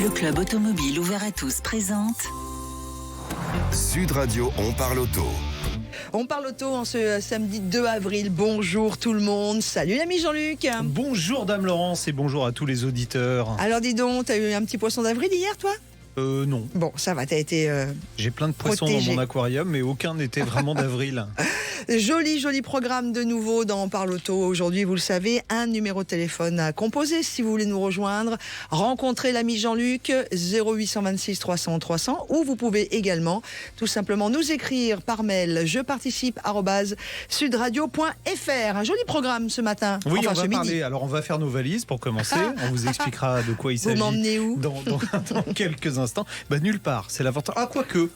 Le club automobile ouvert à tous présente Sud Radio, on parle auto. On parle auto en ce samedi 2 avril. Bonjour tout le monde. Salut l'ami Jean-Luc. Bonjour Dame Laurence et bonjour à tous les auditeurs. Alors dis donc, t'as eu un petit poisson d'avril hier toi ? Non. Bon, ça va, t'as été J'ai plein de poissons protégé dans mon aquarium, mais aucun n'était vraiment d'avril. Joli programme de nouveau dans On parle auto. Aujourd'hui, vous le savez, un numéro de téléphone à composer si vous voulez nous rejoindre. Rencontrez l'ami Jean-Luc, 0826 300 300, ou vous pouvez également tout simplement nous écrire par mail jeparticipe@sudradio.fr. Un joli programme ce matin. Oui, enfin, on va ce midi. parler. Alors, on va faire nos valises pour commencer. On vous expliquera de quoi il s'agit. Vous m'emmenez où dans quelques instants. Nulle part. C'est l'avantage. Ah, quoique.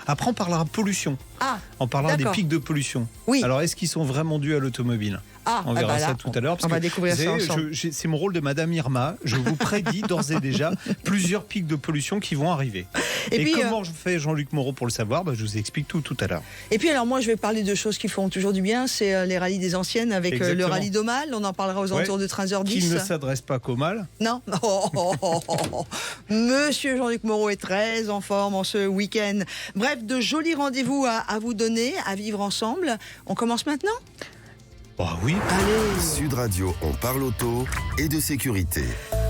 Après, on parlera pollution. Ah, on parlera des d'accord. pics de pollution. Oui. Alors, est-ce qu'ils sont vraiment dus à l'automobile ? On verra ça tout à l'heure. On va découvrir ça ensemble. C'est mon rôle de Madame Irma. Je vous prédis d'ores et déjà plusieurs pics de pollution qui vont arriver. Et puis, comment je fais Jean-Luc Moreau pour le savoir ? Je vous explique tout à l'heure. Et puis alors moi je vais parler de choses qui font toujours du bien. C'est les rallyes des anciennes avec le rallye d'Aumale. On en parlera aux alentours de 13h10. Qui ne s'adresse pas qu'au mal. Non. Monsieur Jean-Luc Moreau est très en forme en ce week-end. Bref, de jolis rendez-vous à vous donner, à vivre ensemble. On commence maintenant ? Oui. Allez. Sud Radio, on parle auto et de sécurité.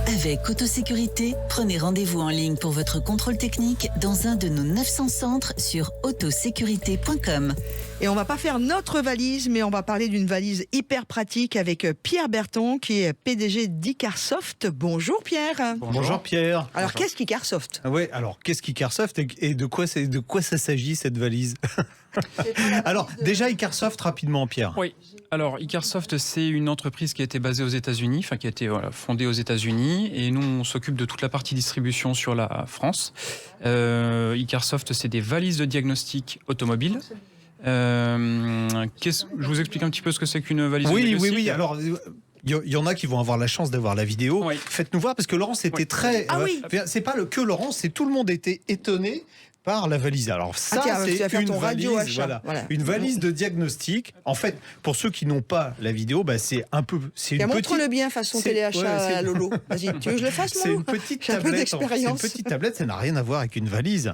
avec Autosécurité. Prenez rendez-vous en ligne pour votre contrôle technique dans un de nos 900 centres sur autosécurité.com. Et on va pas faire notre valise, mais on va parler d'une valise hyper pratique avec Pierre Berton, qui est PDG d'Icarsoft. Bonjour Pierre. Bonjour Pierre. Alors qu'est-ce qu'Icarsoft ? Alors qu'est-ce qu'Icarsoft et de quoi ça s'agit cette valise ? Alors déjà Icarsoft rapidement Pierre. Oui, alors Icarsoft c'est une entreprise qui a été basée aux États-Unis, qui a été fondée aux États-Unis, et nous on s'occupe de toute la partie distribution sur la France. Icarsoft c'est des valises de diagnostic automobile. Je vous explique un petit peu ce que c'est qu'une valise de diagnostic. Oui. Alors il y en a qui vont avoir la chance d'avoir la vidéo. Oui. Faites-nous voir parce que Laurence était très. Oui. C'est pas que Laurence, c'est tout le monde était étonné par la valise. Alors ça, c'est une valise, une valise de diagnostic. En fait, pour ceux qui n'ont pas la vidéo, c'est une petite. Montre-le bien façon téléachat à Lolo. Vas-y, tu veux que je le fasse là ? C'est une petite tablette. C'est une petite tablette. Ça n'a rien à voir avec une valise.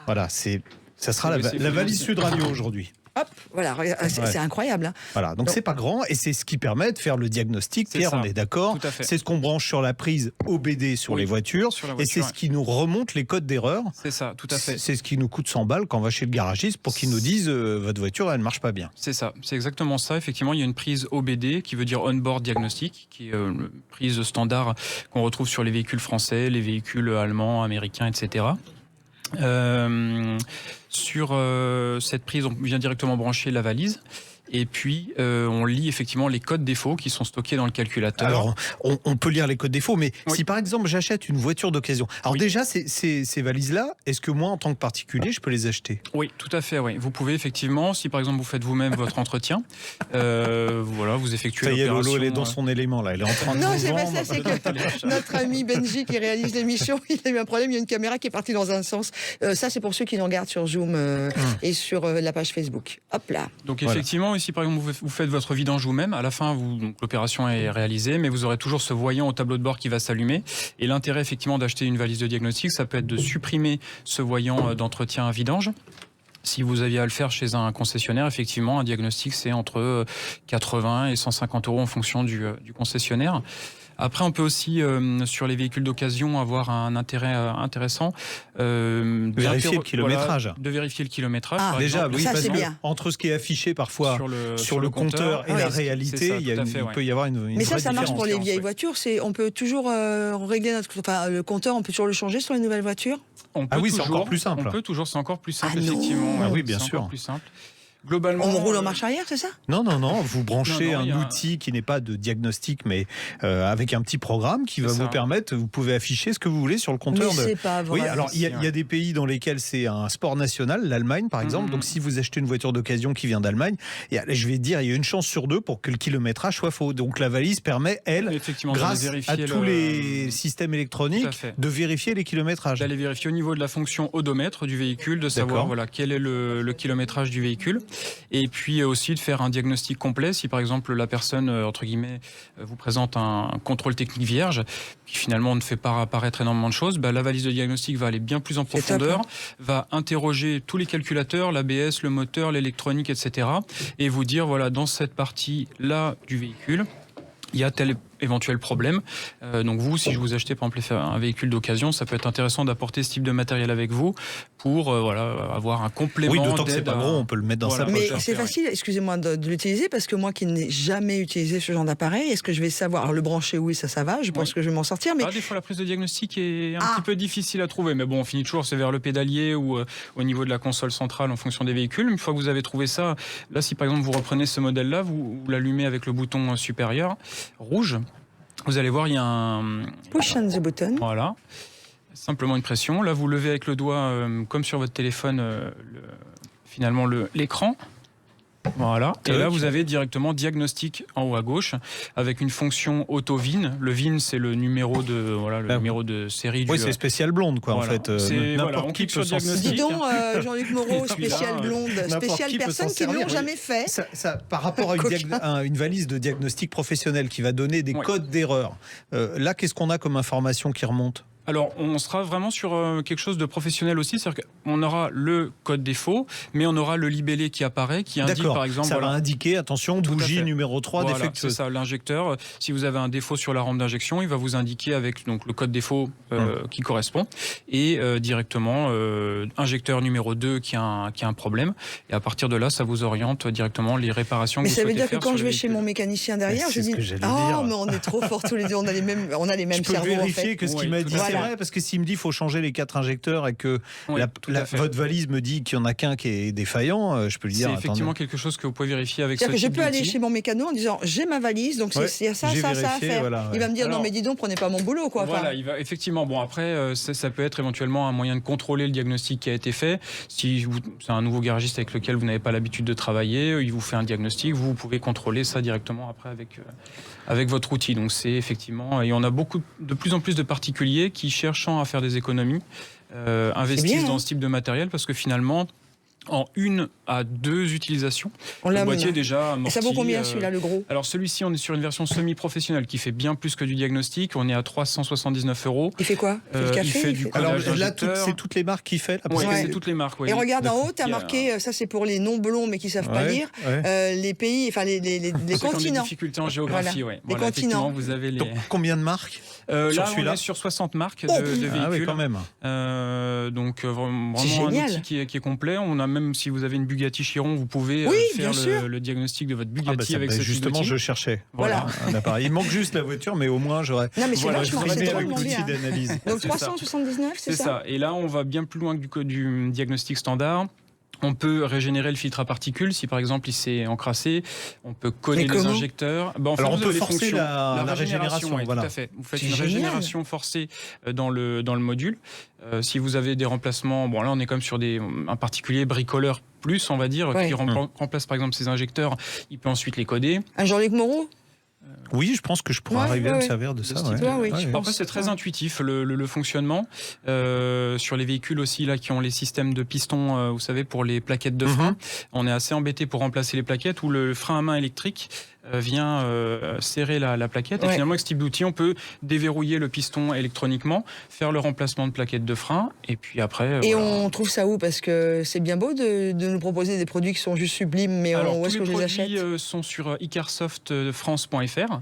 Voilà, ça sera la valise Sud Radio aujourd'hui. Hop, voilà, c'est incroyable. Hein. Voilà, donc c'est pas grand et c'est ce qui permet de faire le diagnostic. Pierre, on est d'accord. C'est ce qu'on branche sur la prise OBD sur les voitures et c'est ce qui nous remonte les codes d'erreur. C'est ça, tout à fait. C'est ce qui nous coûte 100 balles quand on va chez le garagiste pour qu'il nous dise votre voiture elle marche pas bien. C'est ça, c'est exactement ça. Effectivement, il y a une prise OBD qui veut dire On-Board Diagnostic, qui est une prise standard qu'on retrouve sur les véhicules français, les véhicules allemands, américains, etc. Sur cette prise, on vient directement brancher la valise. Et puis, on lit effectivement les codes défauts qui sont stockés dans le calculateur. Alors, on peut lire les codes défauts, mais si par exemple j'achète une voiture d'occasion, alors déjà, ces valises-là, est-ce que moi, en tant que particulier, je peux les acheter ? Oui, tout à fait, oui. Vous pouvez effectivement, si par exemple vous faites vous-même votre entretien, vous effectuez l'opération... Lolo, elle est dans son élément, là. Elle est en train de Non, c'est pas ça, c'est que notre ami Benji qui réalise l'émission, il a eu un problème, il y a une caméra qui est partie dans un sens. Ça, c'est pour ceux qui nous regardent sur Zoom et sur la page Facebook. Hop là. Donc effectivement, si par exemple vous faites votre vidange vous-même, à la fin l'opération est réalisée, mais vous aurez toujours ce voyant au tableau de bord qui va s'allumer. Et l'intérêt effectivement d'acheter une valise de diagnostic, ça peut être de supprimer ce voyant d'entretien à vidange. Si vous aviez à le faire chez un concessionnaire, effectivement, un diagnostic c'est entre 80 et 150 € en fonction du concessionnaire. Après, on peut aussi, sur les véhicules d'occasion, avoir un intérêt intéressant. Vérifier le kilométrage. De vérifier le kilométrage. Ah, déjà, oui, ça, c'est bien. Entre ce qui est affiché parfois sur le compteur et la réalité, il peut y avoir une Mais vraie ça marche différence. pour les vieilles voitures. On peut toujours régler le compteur, on peut toujours le changer sur les nouvelles voitures. C'est encore plus simple. C'est encore plus simple, effectivement. Oui, bien sûr. Encore plus simple. Globalement, on roule en marche arrière, c'est ça ? Non, vous branchez un outil qui n'est pas de diagnostic, mais avec un petit programme qui va vous permettre, vous pouvez afficher ce que vous voulez sur le compteur. Mais c'est pas vrai. Oui, alors il y a des pays dans lesquels c'est un sport national, l'Allemagne par exemple, donc si vous achetez une voiture d'occasion qui vient d'Allemagne, je vais dire, il y a une chance sur deux pour que le kilométrage soit faux. Donc la valise permet, grâce à tous les systèmes électroniques, de vérifier les kilométrages. D'aller vérifier au niveau de la fonction odomètre du véhicule, de savoir quel est le kilométrage du véhicule. Et puis aussi de faire un diagnostic complet. Si par exemple la personne, entre guillemets, vous présente un contrôle technique vierge, qui finalement ne fait pas apparaître énormément de choses, la valise de diagnostic va aller bien plus en profondeur, top, va interroger tous les calculateurs, l'ABS, le moteur, l'électronique, etc. et vous dire, voilà, dans cette partie-là du véhicule, il y a tel éventuel problème. Donc vous, si je vous achetez par exemple un véhicule d'occasion, ça peut être intéressant d'apporter ce type de matériel avec vous pour avoir un complément. Oui, d'autant que c'est pas gros, on peut le mettre dans sa poche. Mais c'est facile, excusez-moi, de l'utiliser, parce que moi qui n'ai jamais utilisé ce genre d'appareil, est-ce que je vais savoir, alors le brancher, oui, ça va, je pense que je vais m'en sortir. Mais des fois la prise de diagnostic est un petit peu difficile à trouver, mais bon, on finit toujours, c'est vers le pédalier ou au niveau de la console centrale en fonction des véhicules. Une fois que vous avez trouvé ça, là, si par exemple vous reprenez ce modèle-là, vous l'allumez avec le bouton supérieur rouge. Vous allez voir, il y a un... Push on the button. Voilà. Simplement une pression. Là, vous levez avec le doigt, comme sur votre téléphone, finalement l'écran. Voilà. Et là, vous avez directement diagnostic en haut à gauche avec une fonction auto-VIN. Le VIN, c'est le numéro de numéro de série. Oui, c'est spécial blonde, quoi, en fait. On clique sur diagnostic. Dis donc, Jean-Luc Moreau, spécial blonde, spéciale personne qui ne l'ont jamais fait. Ça, par rapport à une valise de diagnostic professionnel qui va donner des codes d'erreur, là, qu'est-ce qu'on a comme information qui remonte ? Alors, on sera vraiment sur quelque chose de professionnel aussi, c'est-à-dire qu'on aura le code défaut, mais on aura le libellé qui apparaît, qui indique par exemple... Ça va indiquer, attention, bougie numéro 3 défectueuse. C'est ça, l'injecteur. Si vous avez un défaut sur la rampe d'injection, il va vous indiquer avec donc, le code défaut qui correspond, et directement injecteur numéro 2 qui a un problème. Et à partir de là, ça vous oriente directement les réparations que vous souhaitez faire. Mais ça veut dire que quand je vais chez mon mécanicien derrière, je dis « Oh, mais on est trop forts tous les deux, on a les mêmes cerveaux. » Je peux vérifier que ce qu'il m'a dit, c'est vrai, parce que s'il me dit qu'il faut changer les 4 injecteurs et que votre valise me dit qu'il n'y en a qu'un qui est défaillant, je peux lui dire... C'est effectivement quelque chose que vous pouvez vérifier avec ce type d'outil. Je peux aller chez mon mécano en disant j'ai ma valise, donc c'est ça à faire. Il va me dire non mais dis donc, prenez pas mon boulot, quoi. Voilà, il va effectivement. Bon après, ça peut être éventuellement un moyen de contrôler le diagnostic qui a été fait. Si c'est un nouveau garagiste avec lequel vous n'avez pas l'habitude de travailler, il vous fait un diagnostic, vous pouvez contrôler ça directement après avec votre outil. Donc c'est effectivement, et on a de plus en plus de particuliers qui, cherchant à faire des économies, investissent dans ce type de matériel, parce que finalement, en 1 à 2 utilisations, le boîtier est déjà amorti. Et ça vaut combien celui-là, le gros ? Alors celui-ci, on est sur une version semi-professionnelle qui fait bien plus que du diagnostic. On est à 379 €. Il fait quoi ? Il fait le café ? Il fait du codage d'injecteur. Là, c'est toutes les marques qu'il fait. C'est toutes les marques. Et regarde en haut, tu as marqué, ça c'est pour les non-blonds mais qui ne savent pas lire, les pays, enfin les continents. Qui ont des difficultés en géographie, les continents. Vous avez Donc, combien de marques là, on est sur 60 marques de véhicules. Ah oui, quand même. Donc vraiment un outil qui est complet. On a même, si vous avez une Bugatti Chiron, vous pouvez faire le diagnostic de votre Bugatti avec ce justement, je cherchais. Voilà. Un appareil. Il manque juste la voiture, mais au moins j'aurais. Non, mais c'est vachement, c'est tellement bien. D'analyse. Donc 379, c'est ça ? C'est ça. Et là, on va bien plus loin que du diagnostic standard. On peut régénérer le filtre à particules si par exemple il s'est encrassé. On peut coder les injecteurs. En fait, alors on peut forcer la régénération. Oui, voilà. Tout à fait. Vous faites une régénération forcée dans le module. Si vous avez des remplacements, là on est comme sur un particulier bricoleur plus, on va dire, qui remplace par exemple ces injecteurs. Il peut ensuite les coder. Un Jean-Luc Moreau ? Oui, je pense que je pourrais arriver à me servir de ça. Après, c'est très intuitif le fonctionnement. Sur les véhicules aussi là qui ont les systèmes de pistons, vous savez, pour les plaquettes de frein, on est assez embêté pour remplacer les plaquettes, où le frein à main électrique vient serrer la plaquette. Et finalement, avec ce type d'outil, on peut déverrouiller le piston électroniquement, faire le remplacement de plaquettes de frein, et puis après... Et on trouve ça où ? Parce que c'est bien beau de nous proposer des produits qui sont juste sublimes, mais où est-ce que je les achète ? Les produits sont sur icarsoftfrance.fr.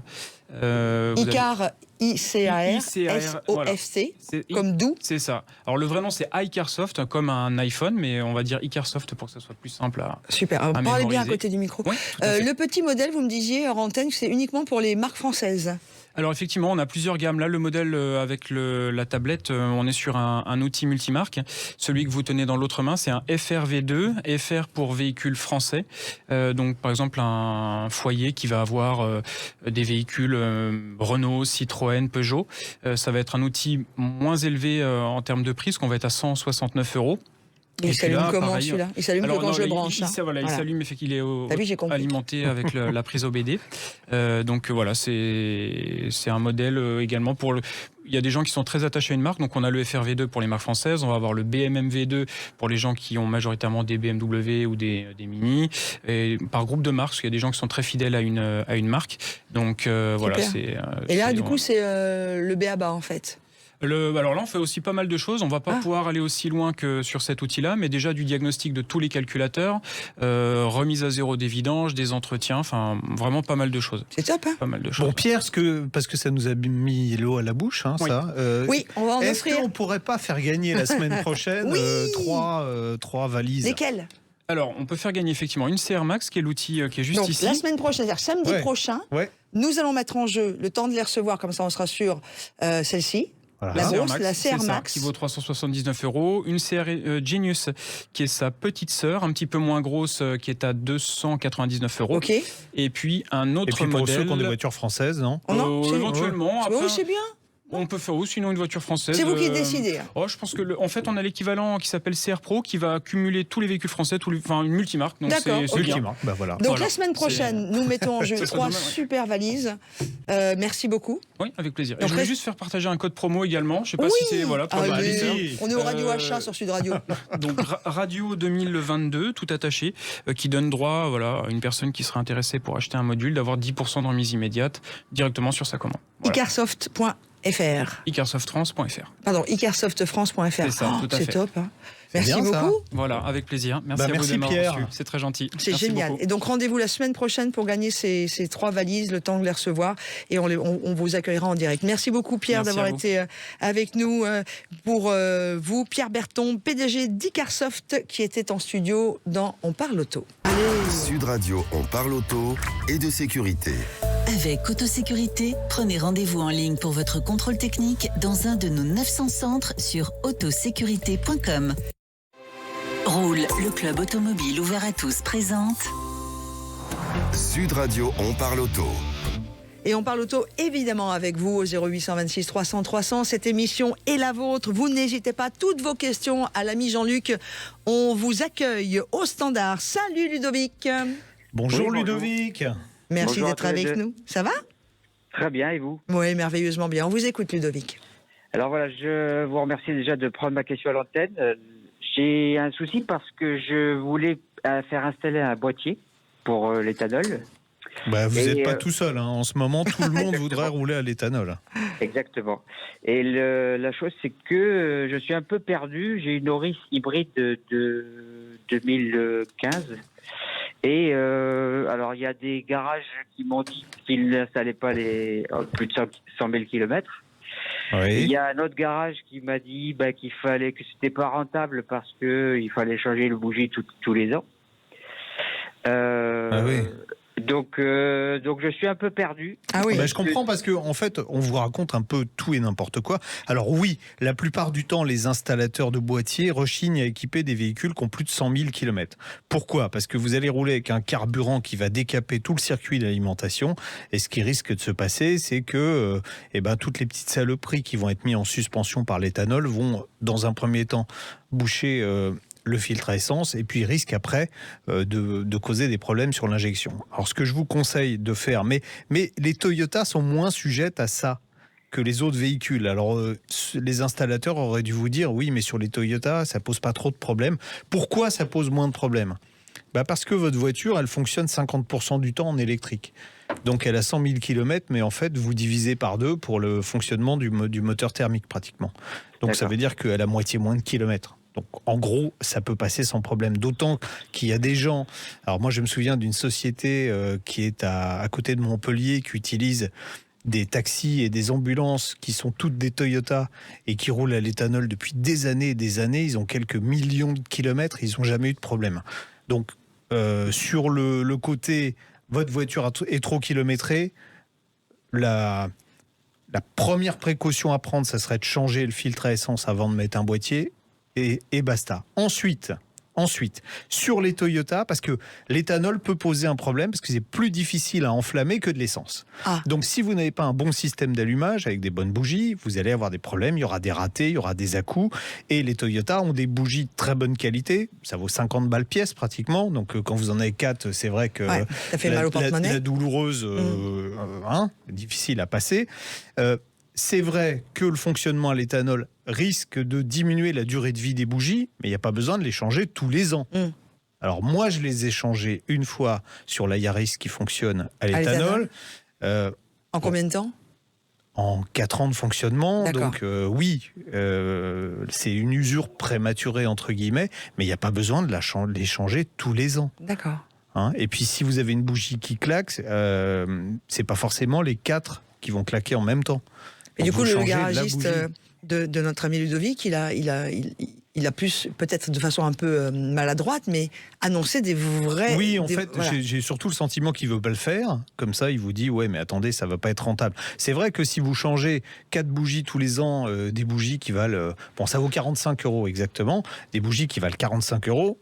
Icar, I-C-A-R-S-O-F-C, comme doux. C'est ça. Alors le vrai nom c'est iCarsoft, comme un iPhone, mais on va dire iCarsoft pour que ça soit plus simple à Super, parlez bien à côté du micro. Oui, le petit modèle, vous me disiez hors antenne que c'est uniquement pour les marques françaises. Alors effectivement, on a plusieurs gammes. Là, le modèle avec la tablette, on est sur un outil multimarque. Celui que vous tenez dans l'autre main, c'est un FRV2, FR pour véhicules français. Donc par exemple, un foyer qui va avoir des véhicules Renault, Citroën, Peugeot. Ça va être un outil moins élevé en termes de prix, parce qu'on va être à 169 €. Il s'allume comment celui-là? Il s'allume que quand je le branche. Il s'allume, il est alimenté avec la prise OBD. Donc voilà, c'est un modèle également pour le... Il y a des gens qui sont très attachés à une marque, donc on a le FRV2 pour les marques françaises, on va avoir le BMMV2 pour les gens qui ont majoritairement des BMW ou des Mini, et par groupe de marques, parce qu'il y a des gens qui sont très fidèles à une marque. Donc voilà, et là, du coup, c'est le B.A.B.A. en fait. Alors là, on fait aussi pas mal de choses. On va pas pouvoir aller aussi loin que sur cet outil-là, mais déjà du diagnostic de tous les calculateurs, remise à zéro des vidanges, des entretiens, enfin vraiment pas mal de choses. C'est top, hein? Pas mal de choses. Bon, Pierre, parce que ça nous a mis l'eau à la bouche, hein, oui. ça. Oui, on va en offrir. Est-ce qu'on pourrait pas faire gagner la semaine prochaine trois valises? Lesquelles? Alors, on peut faire gagner effectivement une CR Max, qui est l'outil qui est juste ici. La semaine prochaine, c'est-à-dire samedi prochain, nous allons mettre en jeu le temps de les recevoir, comme ça on sera sur celle-ci. Voilà. La CR Max. Qui vaut 379 €. Une CR Genius, qui est sa petite sœur, un petit peu moins grosse, qui est à 299 €. Ok. Et puis un autre modèle. Pour ceux qui ont des voitures françaises, non? Éventuellement. Après, c'est bien. On peut faire sinon une voiture française. C'est vous qui décidez. Je pense que en fait, on a l'équivalent qui s'appelle CR Pro, qui va accumuler tous les véhicules français, une multimarque. Donc d'accord. C'est multimarque. Bah voilà. Donc la semaine prochaine, nous mettons en jeu 3 super valises. Merci beaucoup. Oui, avec plaisir. Et je voulais juste faire partager un code promo également. Je sais pas si c'est pour on est au Radio Achat sur Sud Radio. Donc Radio 2022, tout attaché, qui donne droit à une personne qui serait intéressée pour acheter un module d'avoir 10% de remise immédiate directement sur sa commande. Voilà. icarsoftfrance.fr. Pardon, icarsoftfrance.fr. C'est ça, tout à fait. C'est top. Hein. Merci beaucoup. Ça. Voilà, avec plaisir. Merci à vous de m'avoir reçu. C'est très gentil. C'est génial. Beaucoup. Et donc rendez-vous la semaine prochaine pour gagner ces 3 valises, le temps de les recevoir, et on vous accueillera en direct. Merci beaucoup Pierre d'avoir été avec nous. Pour vous, Pierre Berton, PDG d'Icarsoft, qui était en studio dans On Parle Auto. Allez. Sud Radio, On Parle Auto et de sécurité. Avec Autosécurité, prenez rendez-vous en ligne pour votre contrôle technique dans un de nos 900 centres sur autosécurité.com. Roule, le club automobile ouvert à tous, présente Sud Radio, On Parle Auto. Et on parle auto évidemment avec vous au 0826 300 300. Cette émission est la vôtre. Vous n'hésitez pas, toutes vos questions à l'ami Jean-Luc. On vous accueille au standard. Salut Ludovic. Bonjour Ludovic. Merci d'être avec nous. Ça va? Très bien, et vous? Oui, merveilleusement bien. On vous écoute Ludovic. Alors voilà, je vous remercie déjà de prendre ma question à l'antenne. J'ai un souci parce que je voulais faire installer un boîtier pour l'éthanol. Vous n'êtes pas tout seul. Hein. En ce moment, tout le monde voudrait rouler à l'éthanol. Exactement. Et la chose, c'est que je suis un peu perdu. J'ai une Auris hybride de 2015. Et alors, il y a des garages qui m'ont dit qu'ils n'installaient pas les plus de 100 000 km. Oui. Il y a un autre garage qui m'a dit qu'il fallait, que c'était pas rentable parce que il fallait changer le bougie tous les ans. Oui. Donc je suis un peu perdu. Ah oui. Je comprends parce que en fait, on vous raconte un peu tout et n'importe quoi. Alors oui, la plupart du temps, les installateurs de boîtiers rechignent à équiper des véhicules qui ont plus de 100 000 km. Pourquoi? Parce que vous allez rouler avec un carburant qui va décaper tout le circuit d'alimentation. Et ce qui risque de se passer, c'est que toutes les petites saloperies qui vont être mises en suspension par l'éthanol vont, dans un premier temps, boucher le filtre à essence, et puis risque après de causer des problèmes sur l'injection. Alors ce que je vous conseille de faire, mais les Toyota sont moins sujettes à ça que les autres véhicules. Alors les installateurs auraient dû vous dire oui, mais sur les Toyota ça pose pas trop de problèmes. Pourquoi ça pose moins de problèmes? Parce que votre voiture elle fonctionne 50% du temps en électrique. Donc elle a 100 000 km, mais en fait vous divisez par 2 pour le fonctionnement du moteur thermique pratiquement. Donc ça veut dire qu'elle a moitié moins de kilomètres. Donc, en gros, ça peut passer sans problème. D'autant qu'il y a des gens... Alors, moi, je me souviens d'une société qui est à côté de Montpellier, qui utilise des taxis et des ambulances qui sont toutes des Toyota et qui roulent à l'éthanol depuis des années et des années. Ils ont quelques millions de kilomètres, ils n'ont jamais eu de problème. Donc, sur le côté, votre voiture est trop kilométrée, la première précaution à prendre, ça serait de changer le filtre à essence avant de mettre un boîtier. Et basta. Ensuite, Ensuite, sur les Toyota, parce que l'éthanol peut poser un problème, parce que c'est plus difficile à enflammer que de l'essence. Donc si vous n'avez pas un bon système d'allumage avec des bonnes bougies, vous allez avoir des problèmes, il y aura des ratés, il y aura des à-coups. Et les Toyota ont des bougies de très bonne qualité, ça vaut 50 balles pièce pratiquement, donc quand vous en avez 4, c'est vrai que ça fait mal au porte-monnaie. la douloureuse, difficile à passer. C'est vrai que le fonctionnement à l'éthanol risque de diminuer la durée de vie des bougies, mais il n'y a pas besoin de les changer tous les ans. Alors moi, je les ai changées une fois sur la Yaris qui fonctionne à l'éthanol. En combien de temps ? En 4 ans de fonctionnement. D'accord. Donc c'est une usure prématurée entre guillemets, mais il n'y a pas besoin de les changer tous les ans. D'accord. Et puis si vous avez une bougie qui claque, c'est pas forcément les 4 qui vont claquer en même temps. Et du coup, le garagiste de de notre ami Ludovic, il a plus, peut-être de façon un peu maladroite, mais annoncé des vrais... Oui, en fait, j'ai surtout le sentiment qu'il ne veut pas le faire. Comme ça, il vous dit, ouais, mais attendez, ça ne va pas être rentable. C'est vrai que si vous changez 4 bougies tous les ans, des bougies qui valent... bon, ça vaut 45 € exactement. Des bougies qui valent 45 €,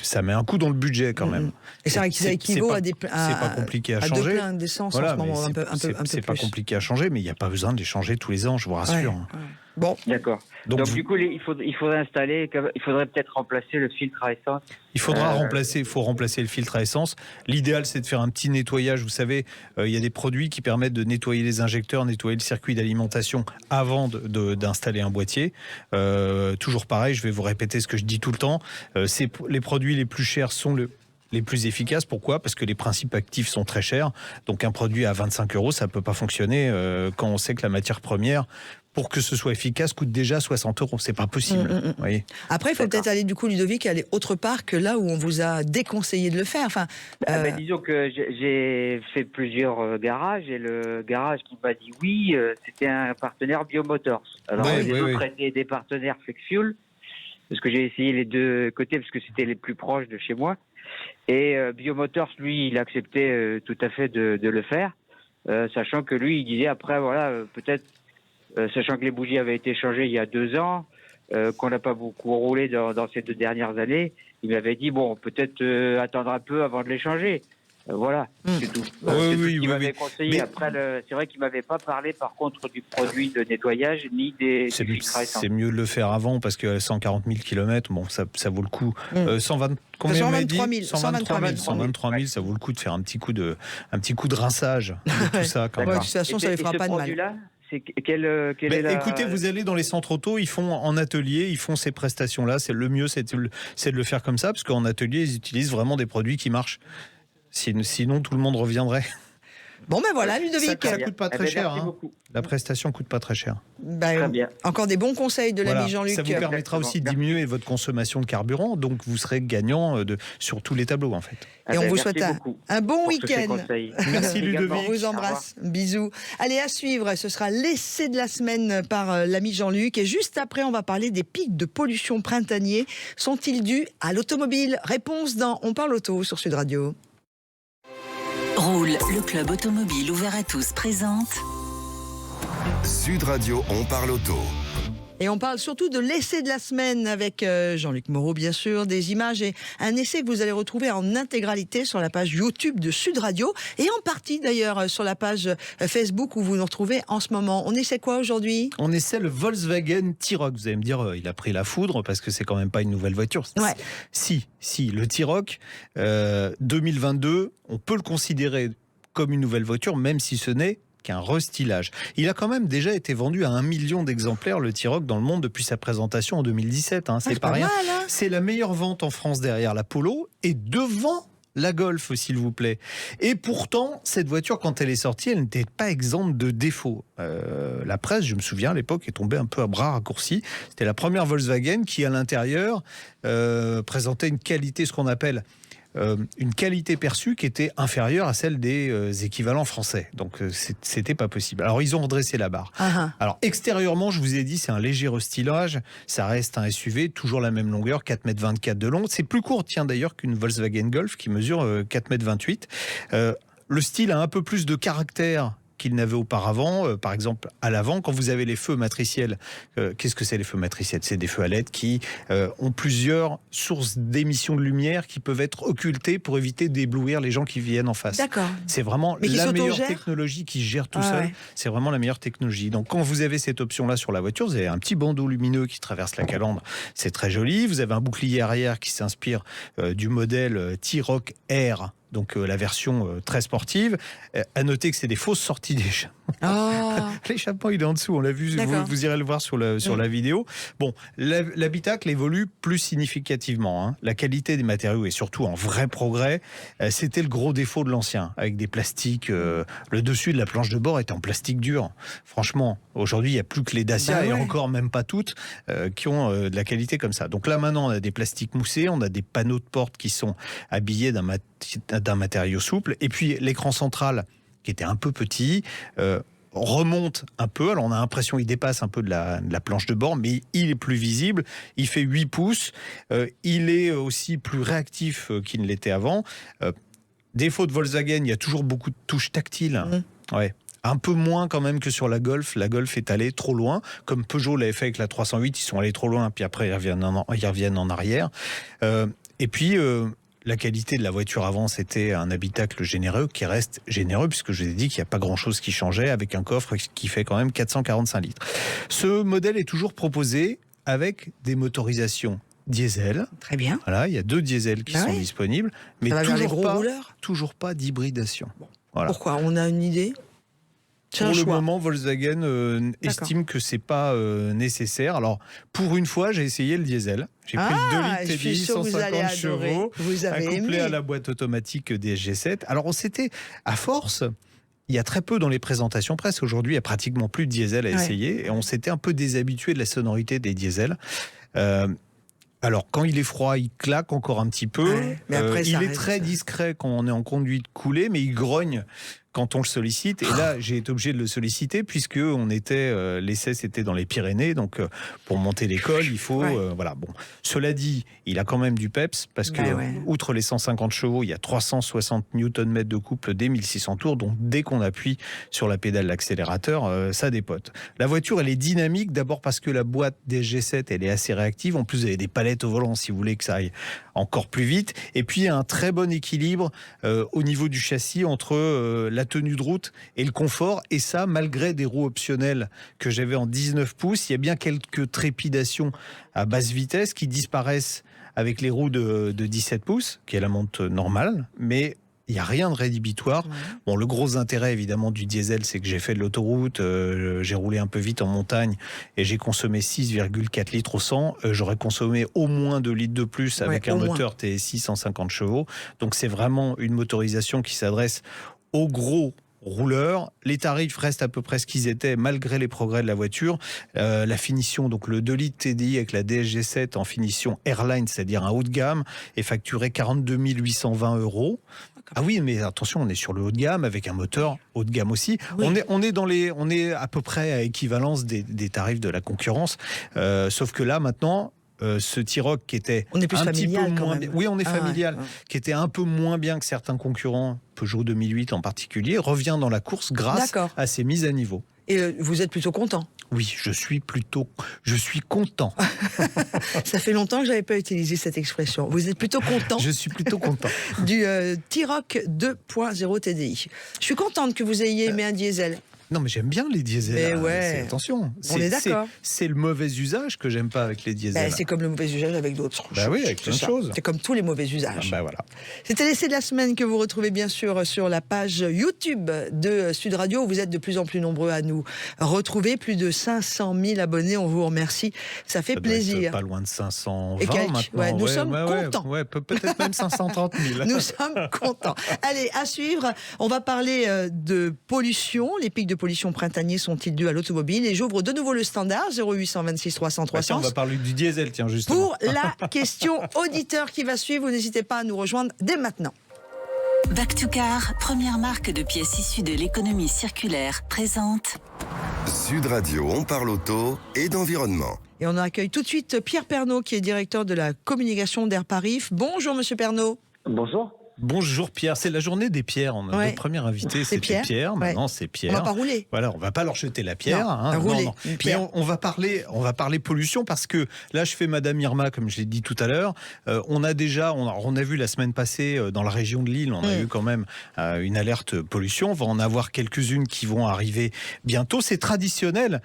ça met un coup dans le budget quand même. Et c'est vrai que ça équivaut à des... C'est pas compliqué à changer. 2 pleins d'essence en ce moment, un peu c'est plus. pas compliqué à changer, mais il n'y a pas besoin de les changer tous les ans, je vous rassure. Bon. D'accord. Donc du coup, il faudrait peut-être remplacer le filtre à essence. Il faut remplacer le filtre à essence. L'idéal, c'est de faire un petit nettoyage. Vous savez, il y a des produits qui permettent de nettoyer les injecteurs, nettoyer le circuit d'alimentation avant d'installer un boîtier. Toujours pareil, je vais vous répéter ce que je dis tout le temps. Les produits les plus chers sont les plus efficaces. Pourquoi ? Parce que les principes actifs sont très chers. Donc un produit à 25 €, ça ne peut pas fonctionner quand on sait que la matière première, pour que ce soit efficace, coûte déjà 60 €. C'est pas possible. Voyez. Après, il faut peut-être aller, du coup, Ludovic, aller autre part que là où on vous a déconseillé de le faire. Enfin, disons que j'ai fait plusieurs garages, et le garage qui m'a dit oui, c'était un partenaire Biomotors. Alors les autres étaient des partenaires FlexFuel, parce que j'ai essayé les deux côtés, parce que c'était les plus proches de chez moi. Et Biomotors, lui, il acceptait tout à fait de le faire, sachant que lui, il disait après, peut-être, sachant que les bougies avaient été changées il y a 2 ans, qu'on n'a pas beaucoup roulé dans ces 2 dernières années, il m'avait dit, bon, peut-être attendre un peu avant de les changer. Voilà, c'est tout. C'est tout ce qu'il m'avait conseillé. Mais après, c'est vrai qu'il ne m'avait pas parlé, par contre, du produit de nettoyage, ni des filtres à essence. C'est mieux de le faire avant, parce que 140 000 km, bon, ça vaut le coup. 123 000, ça vaut le coup de faire un petit coup de rinçage de tout ça. Quand même. De toute façon, ça ne les fera pas de mal. Écoutez, vous allez dans les centres auto, ils font en atelier, ils font ces prestations-là. Le mieux, c'est de le faire comme ça, parce qu'en atelier, ils utilisent vraiment des produits qui marchent. Sinon, tout le monde reviendrait. Bon, ben voilà, Ludovic. Ça coûte pas très cher. La prestation coûte pas très cher. Très bien. Encore des bons conseils de l'ami Jean-Luc. Ça vous permettra aussi de diminuer votre consommation de carburant, donc vous serez gagnant sur tous les tableaux, en fait. Et on vous souhaite un bon week-end. Merci Ludovic. On vous embrasse. Bisous. Allez, à suivre, ce sera l'essai de la semaine par l'ami Jean-Luc. Et juste après, on va parler des pics de pollution printaniers. Sont-ils dus à l'automobile ? Réponse dans On parle auto sur Sud Radio. Roule, le club automobile ouvert à tous, présente Sud Radio, on parle auto. Et on parle surtout de l'essai de la semaine avec Jean-Luc Moreau, bien sûr, des images et un essai que vous allez retrouver en intégralité sur la page YouTube de Sud Radio et en partie d'ailleurs sur la page Facebook où vous nous retrouvez en ce moment. On essaie quoi aujourd'hui ? On essaie le Volkswagen T-Roc. Vous allez me dire, il a pris la foudre parce que c'est quand même pas une nouvelle voiture. Ouais. Si, le T-Roc 2022, on peut le considérer comme une nouvelle voiture, même si ce n'est qu'un restylage. Il a quand même déjà été vendu à 1 million d'exemplaires, le T-Roc, dans le monde depuis sa présentation en 2017. C'est pas rien. Mal, hein. C'est la meilleure vente en France derrière la Polo et devant la Golf, s'il vous plaît. Et pourtant, cette voiture, quand elle est sortie, elle n'était pas exempte de défauts. La presse, je me souviens, à l'époque, est tombée un peu à bras raccourcis. C'était la première Volkswagen qui, à l'intérieur, présentait une qualité, ce qu'on appelle une qualité perçue qui était inférieure à celle des équivalents français. Donc c'était pas possible. Alors ils ont redressé la barre. Alors extérieurement, je vous ai dit, c'est un léger restylage. Ça reste un SUV, toujours la même longueur, 4,24 m de long. C'est plus court, tiens d'ailleurs, qu'une Volkswagen Golf qui mesure 4,28 m. Le style a un peu plus de caractère qu'il n'avait auparavant. Par exemple, à l'avant, quand vous avez les feux matriciels, qu'est-ce que c'est les feux matriciels ? C'est des feux à LED qui ont plusieurs sources d'émissions de lumière qui peuvent être occultées pour éviter d'éblouir les gens qui viennent en face. D'accord. C'est vraiment la meilleure technologie qui se gère tout seul. Ouais. C'est vraiment la meilleure technologie. Donc quand vous avez cette option-là sur la voiture, vous avez un petit bandeau lumineux qui traverse la calandre. C'est très joli. Vous avez un bouclier arrière qui s'inspire du modèle T-Roc Air. Donc la version très sportive. À noter que c'est des fausses sorties d'échappement. Oh. L'échappement, il est en dessous. On l'a vu. Vous irez le voir sur la vidéo. Bon, l'habitacle évolue plus significativement. Hein. La qualité des matériaux est surtout en vrai progrès. C'était le gros défaut de l'ancien, avec des plastiques. Le dessus de la planche de bord était en plastique dur. Franchement, aujourd'hui, il n'y a plus que les Dacia et encore même pas toutes qui ont de la qualité comme ça. Donc là, maintenant, on a des plastiques moussés, on a des panneaux de porte qui sont habillés d'un matériau souple. Et puis l'écran central, qui était un peu petit, remonte un peu. Alors on a l'impression qu'il dépasse un peu de la planche de bord, mais il est plus visible. Il fait 8 pouces. Il est aussi plus réactif qu'il ne l'était avant. Défaut de Volkswagen, il y a toujours beaucoup de touches tactiles. Ouais. Un peu moins quand même que sur la Golf. La Golf est allée trop loin, comme Peugeot l'avait fait avec la 308. Ils sont allés trop loin, puis après ils reviennent en arrière. Et puis la qualité de la voiture avant, c'était un habitacle généreux qui reste généreux, puisque je vous ai dit qu'il n'y a pas grand-chose qui changeait, avec un coffre qui fait quand même 445 litres. Ce modèle est toujours proposé avec des motorisations diesel. Très bien. Voilà, il y a 2 diesels qui sont disponibles, mais toujours pas d'hybridation. Bon. Voilà. Pourquoi ? On a une idée ? Pour le moment, Volkswagen estime que c'est pas nécessaire. Alors, pour une fois, j'ai essayé le diesel. J'ai pris le 2 litres TDI 150 chevaux, accouplé à la boîte automatique des G7. Alors, on s'était, à force, il y a très peu dans les présentations presse. Aujourd'hui, il n'y a pratiquement plus de diesel à essayer. Et on s'était un peu déshabitué de la sonorité des diesels. Alors, quand il est froid, il claque encore un petit peu. Mais après, il est très discret quand on est en conduite coulée, mais il grogne quand on le sollicite. Et là, j'ai été obligé de le solliciter puisque l'essai c'était dans les Pyrénées. Donc, pour monter l'école, il faut, voilà. Bon, cela dit, il a quand même du peps parce que, outre les 150 chevaux, il y a 360 Nm de couple dès 1600 tours. Donc, dès qu'on appuie sur la pédale d'accélérateur, ça dépote. La voiture, elle est dynamique. D'abord parce que la boîte des G7, elle est assez réactive. En plus, vous avez des palettes au volant si vous voulez que ça aille encore plus vite. Et puis, il y a un très bon équilibre au niveau du châssis entre la tenue de route et le confort, et ça malgré des roues optionnelles que j'avais en 19 pouces. Il y a bien quelques trépidations à basse vitesse qui disparaissent avec les roues de 17 pouces, qui est la monte normale, mais il n'y a rien de rédhibitoire. Bon, le gros intérêt évidemment du diesel, c'est que j'ai fait de l'autoroute, j'ai roulé un peu vite en montagne et j'ai consommé 6,4 litres au 100. J'aurais consommé au moins 2 litres de plus avec un moteur TSI 150 chevaux. Donc c'est vraiment une motorisation qui s'adresse aux gros rouleurs. Les tarifs restent à peu près ce qu'ils étaient malgré les progrès de la voiture. La finition, donc le 2 litres TDI avec la DSG7 en finition Airline, c'est-à-dire un haut de gamme, est facturé 42 820 €. Ah oui, mais attention, on est sur le haut de gamme avec un moteur haut de gamme aussi. Oui. On est à peu près à équivalence des tarifs de la concurrence. Sauf que là, maintenant, ce T-Roc qui était un petit peu moins bien, oui, on est familial, qui était un peu moins bien que certains concurrents, Peugeot 2008 en particulier, revient dans la course grâce à ses mises à niveau. Et vous êtes plutôt content ? Oui, je suis content. Ça fait longtemps que je n'avais pas utilisé cette expression. Vous êtes plutôt content ? Je suis plutôt content. Du T-Roc 2.0 TDI. Je suis contente que vous ayez aimé un diesel. Non, mais j'aime bien les diesels. Attention, on est d'accord. C'est le mauvais usage que j'aime pas avec les diesels. C'est comme le mauvais usage avec d'autres choses. Oui, avec plein de choses. C'est comme tous les mauvais usages. Voilà. C'était l'essai de la semaine que vous retrouvez bien sûr sur la page YouTube de Sud Radio. Vous êtes de plus en plus nombreux à nous retrouver. Plus de 500 000 abonnés. On vous remercie. Ça fait plaisir. Pas loin de 520 maintenant. Nous sommes contents. Peut-être même 530 000. Nous sommes contents. Allez, à suivre. On va parler de pollution. Les pics de pollution printaniers sont-ils dus à l'automobile? Et j'ouvre de nouveau le standard 0826 300 300. On va parler du diesel, tiens, justement. Pour la question auditeur qui va suivre, vous n'hésitez pas à nous rejoindre dès maintenant. Back to Car, première marque de pièces issues de l'économie circulaire, présente Sud Radio, on parle auto et d'environnement. Et on accueille tout de suite Pierre Pernaut, qui est directeur de la communication d'Airparif. Bonjour Monsieur Pernaut. Bonjour. Bonjour Pierre, c'est la journée des pierres. Notre premier invité, c'était Pierre. Maintenant, c'est Pierre. On va pas rouler. Voilà, on va pas leur jeter la pierre. Non, rouler. Une pierre. Mais on va parler pollution parce que là, je fais Madame Irma, comme je l'ai dit tout à l'heure. On a vu la semaine passée dans la région de Lille, on a eu quand même une alerte pollution. On va en avoir quelques-unes qui vont arriver bientôt. C'est traditionnel,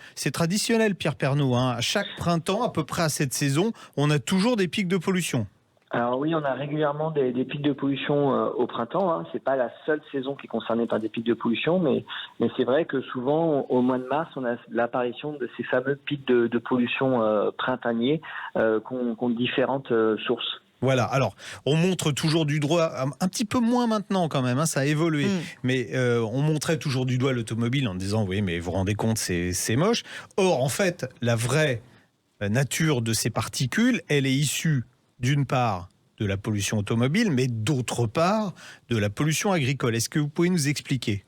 Pierre Pernaut. Chaque printemps, à peu près à cette saison, on a toujours des pics de pollution. Alors oui, on a régulièrement des pics de pollution au printemps. C'est pas la seule saison qui est concernée par des pics de pollution, mais c'est vrai que souvent, au mois de mars, on a l'apparition de ces fameux pics de pollution printaniers qu'ont différentes sources. Voilà, alors on montre toujours du doigt, un petit peu moins maintenant quand même, ça a évolué, mais on montrait toujours du doigt l'automobile en disant oui mais vous vous rendez compte c'est moche. Or en fait la vraie nature de ces particules, elle est issue d'une part de la pollution automobile, mais d'autre part de la pollution agricole. Est-ce que vous pouvez nous expliquer ?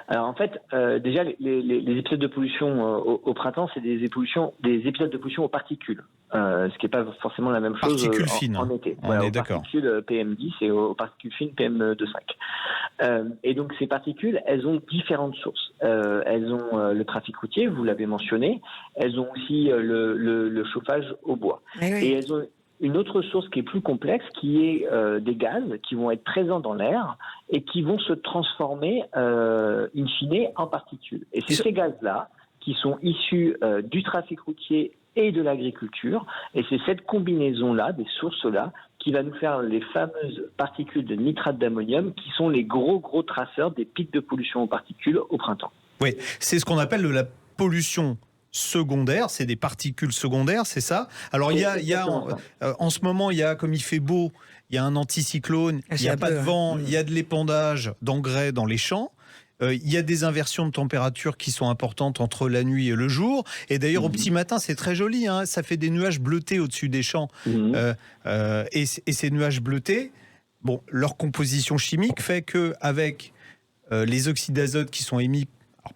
Alors en fait, déjà les épisodes de pollution au printemps, c'est des épisodes de pollution aux particules, ce qui n'est pas forcément la même chose particules fines, en été. On est d'accord. Particules PM10 et aux particules fines PM2,5. Et donc ces particules, elles ont différentes sources. Elles ont le trafic routier, vous l'avez mentionné. Elles ont aussi le chauffage au bois. Et elles ont une autre source qui est plus complexe, qui est des gaz qui vont être présents dans l'air et qui vont se transformer in fine en particules. Et c'est ces gaz-là qui sont issus du trafic routier et de l'agriculture. Et c'est cette combinaison-là, des sources-là, qui va nous faire les fameuses particules de nitrate d'ammonium qui sont les gros traceurs des pics de pollution aux particules au printemps. Oui, c'est ce qu'on appelle de la pollution secondaire, c'est des particules secondaires, c'est ça. Alors en ce moment, comme il fait beau, il y a un anticyclone, il n'y a pas de vent, il y a de l'épandage d'engrais dans les champs. Il y a des inversions de température qui sont importantes entre la nuit et le jour. Et d'ailleurs, au petit matin, c'est très joli. Ça fait des nuages bleutés au-dessus des champs. Et ces nuages bleutés, leur composition chimique fait qu'avec les oxydes d'azote qui sont émis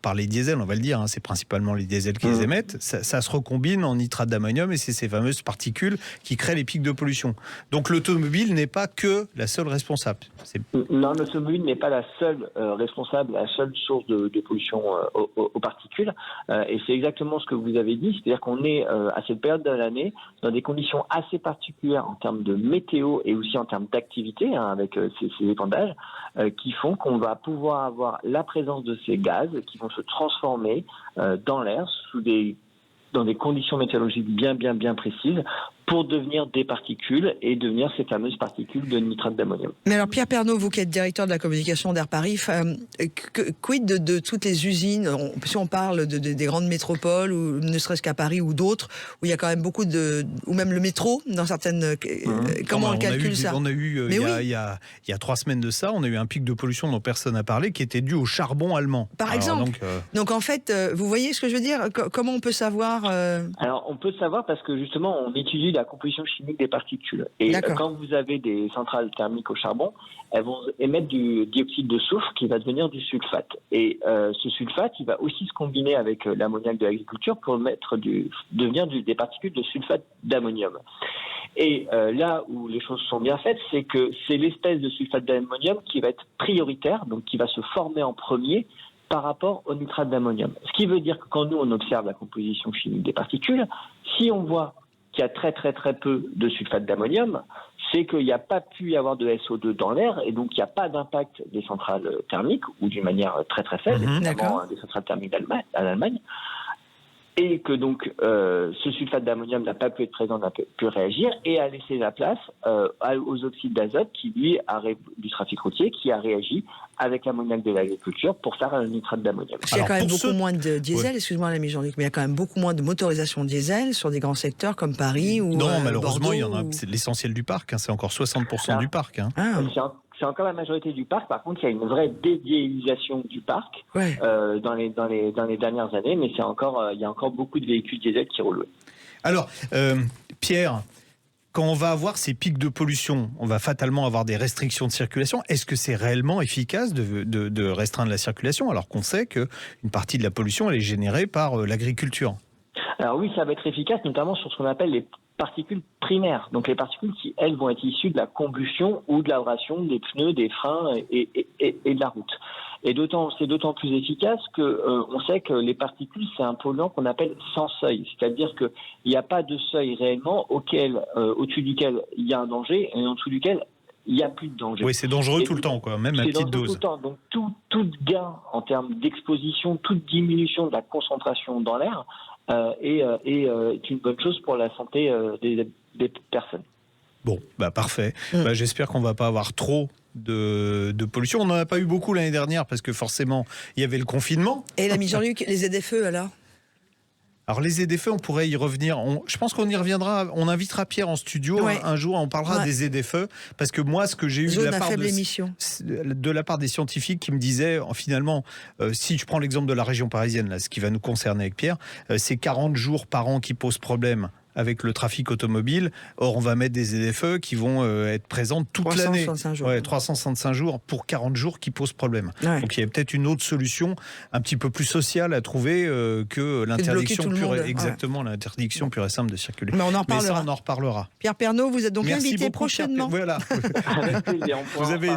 par les diesels, on va le dire, c'est principalement les diesels qui les émettent, ça se recombine en nitrate d'ammonium et c'est ces fameuses particules qui créent les pics de pollution. Donc l'automobile n'est pas que la seule responsable. Non, l'automobile n'est pas la seule responsable, la seule source de pollution aux particules. Et c'est exactement ce que vous avez dit, c'est-à-dire qu'on est à cette période de l'année dans des conditions assez particulières en termes de météo et aussi en termes d'activité, avec ces épandages, qui font qu'on va pouvoir avoir la présence de ces gaz qui vont se transformer dans l'air dans des conditions météorologiques bien précises pour devenir des particules et devenir ces fameuses particules de nitrate d'ammonium. Mais alors Pierre Pernaut, vous qui êtes directeur de la communication d'Air Paris, quid de toutes les usines, si on parle des grandes métropoles, ou ne serait-ce qu'à Paris ou d'autres, où il y a quand même beaucoup ou même le métro, dans certaines... Comment on calcule ça ? On a eu, il y a 3 semaines de ça, on a eu un pic de pollution dont personne n'a parlé, qui était dû au charbon allemand. Par exemple. Donc en fait, vous voyez ce que je veux dire ? Comment on peut savoir Alors on peut savoir parce que justement, on étudie la composition chimique des particules. Et quand vous avez des centrales thermiques au charbon, elles vont émettre du dioxyde de soufre qui va devenir du sulfate. Et ce sulfate, il va aussi se combiner avec l'ammoniac de l'agriculture pour devenir des particules de sulfate d'ammonium. Et là où les choses sont bien faites, c'est que c'est l'espèce de sulfate d'ammonium qui va être prioritaire, donc qui va se former en premier par rapport au nitrate d'ammonium. Ce qui veut dire que quand nous, on observe la composition chimique des particules, si on voit qu'il y a très peu de sulfate d'ammonium, c'est qu'il n'y a pas pu y avoir de SO2 dans l'air et donc il n'y a pas d'impact des centrales thermiques ou d'une manière très faible, notamment des centrales thermiques d'Allemagne. Et que donc ce sulfate d'ammonium n'a pas pu être présent, n'a pas pu réagir et a laissé la place aux oxydes d'azote du trafic routier qui a réagi avec l'ammoniac de l'agriculture pour faire un nitrate d'ammonium. Il y a quand même beaucoup moins de diesel, excuse-moi l'ami Jean-Luc, mais il y a quand même beaucoup moins de motorisation diesel sur des grands secteurs comme Paris ou non, malheureusement, Bordeaux, c'est l'essentiel du parc, c'est encore 60% du parc. C'est encore la majorité du parc. Par contre, il y a une vraie dédiélisation du parc dans les dernières années, mais il y a encore beaucoup de véhicules diesel qui roulent. Alors, Pierre, quand on va avoir ces pics de pollution, on va fatalement avoir des restrictions de circulation. Est-ce que c'est réellement efficace de restreindre la circulation alors qu'on sait qu'une partie de la pollution elle est générée par l'agriculture ? Alors oui, ça va être efficace, notamment sur ce qu'on appelle les particules primaires. Donc les particules qui, elles, vont être issues de la combustion ou de l'abrasion des pneus, des freins et de la route. Et c'est d'autant plus efficace que on sait que les particules, c'est un polluant qu'on appelle sans seuil. C'est-à-dire qu'il n'y a pas de seuil réellement au-dessus duquel il y a un danger et en dessous duquel il n'y a plus de danger. Oui, c'est dangereux tout le temps, quoi, même à petite dose. Tout le temps. Donc tout gain en termes d'exposition, toute diminution de la concentration dans l'air est une bonne chose pour la santé des personnes. Bon, parfait. J'espère qu'on ne va pas avoir trop de pollution. On n'en a pas eu beaucoup l'année dernière parce que forcément, il y avait le confinement. Et l'ami Jean-Luc, les ZFE alors ? Alors les ZFE, on pourrait y revenir. Je pense qu'on y reviendra. On invitera Pierre en studio un jour. On parlera des ZFE parce que moi, ce que j'ai eu de la part des scientifiques qui me disaient, finalement, si je prends l'exemple de la région parisienne, là, ce qui va nous concerner avec Pierre, c'est 40 jours par an qui posent problème avec le trafic automobile. Or, on va mettre des ZFE qui vont être présentes toute l'année. 365 jours pour 40 jours qui posent problème. Ouais. Donc, il y a peut-être une autre solution un petit peu plus sociale à trouver que l'interdiction pure l'interdiction pure et simple de circuler. Mais on en reparlera. On en reparlera. Pierre Pernaut, vous êtes donc invité prochainement. Voilà. Avec plaisir, vous avez...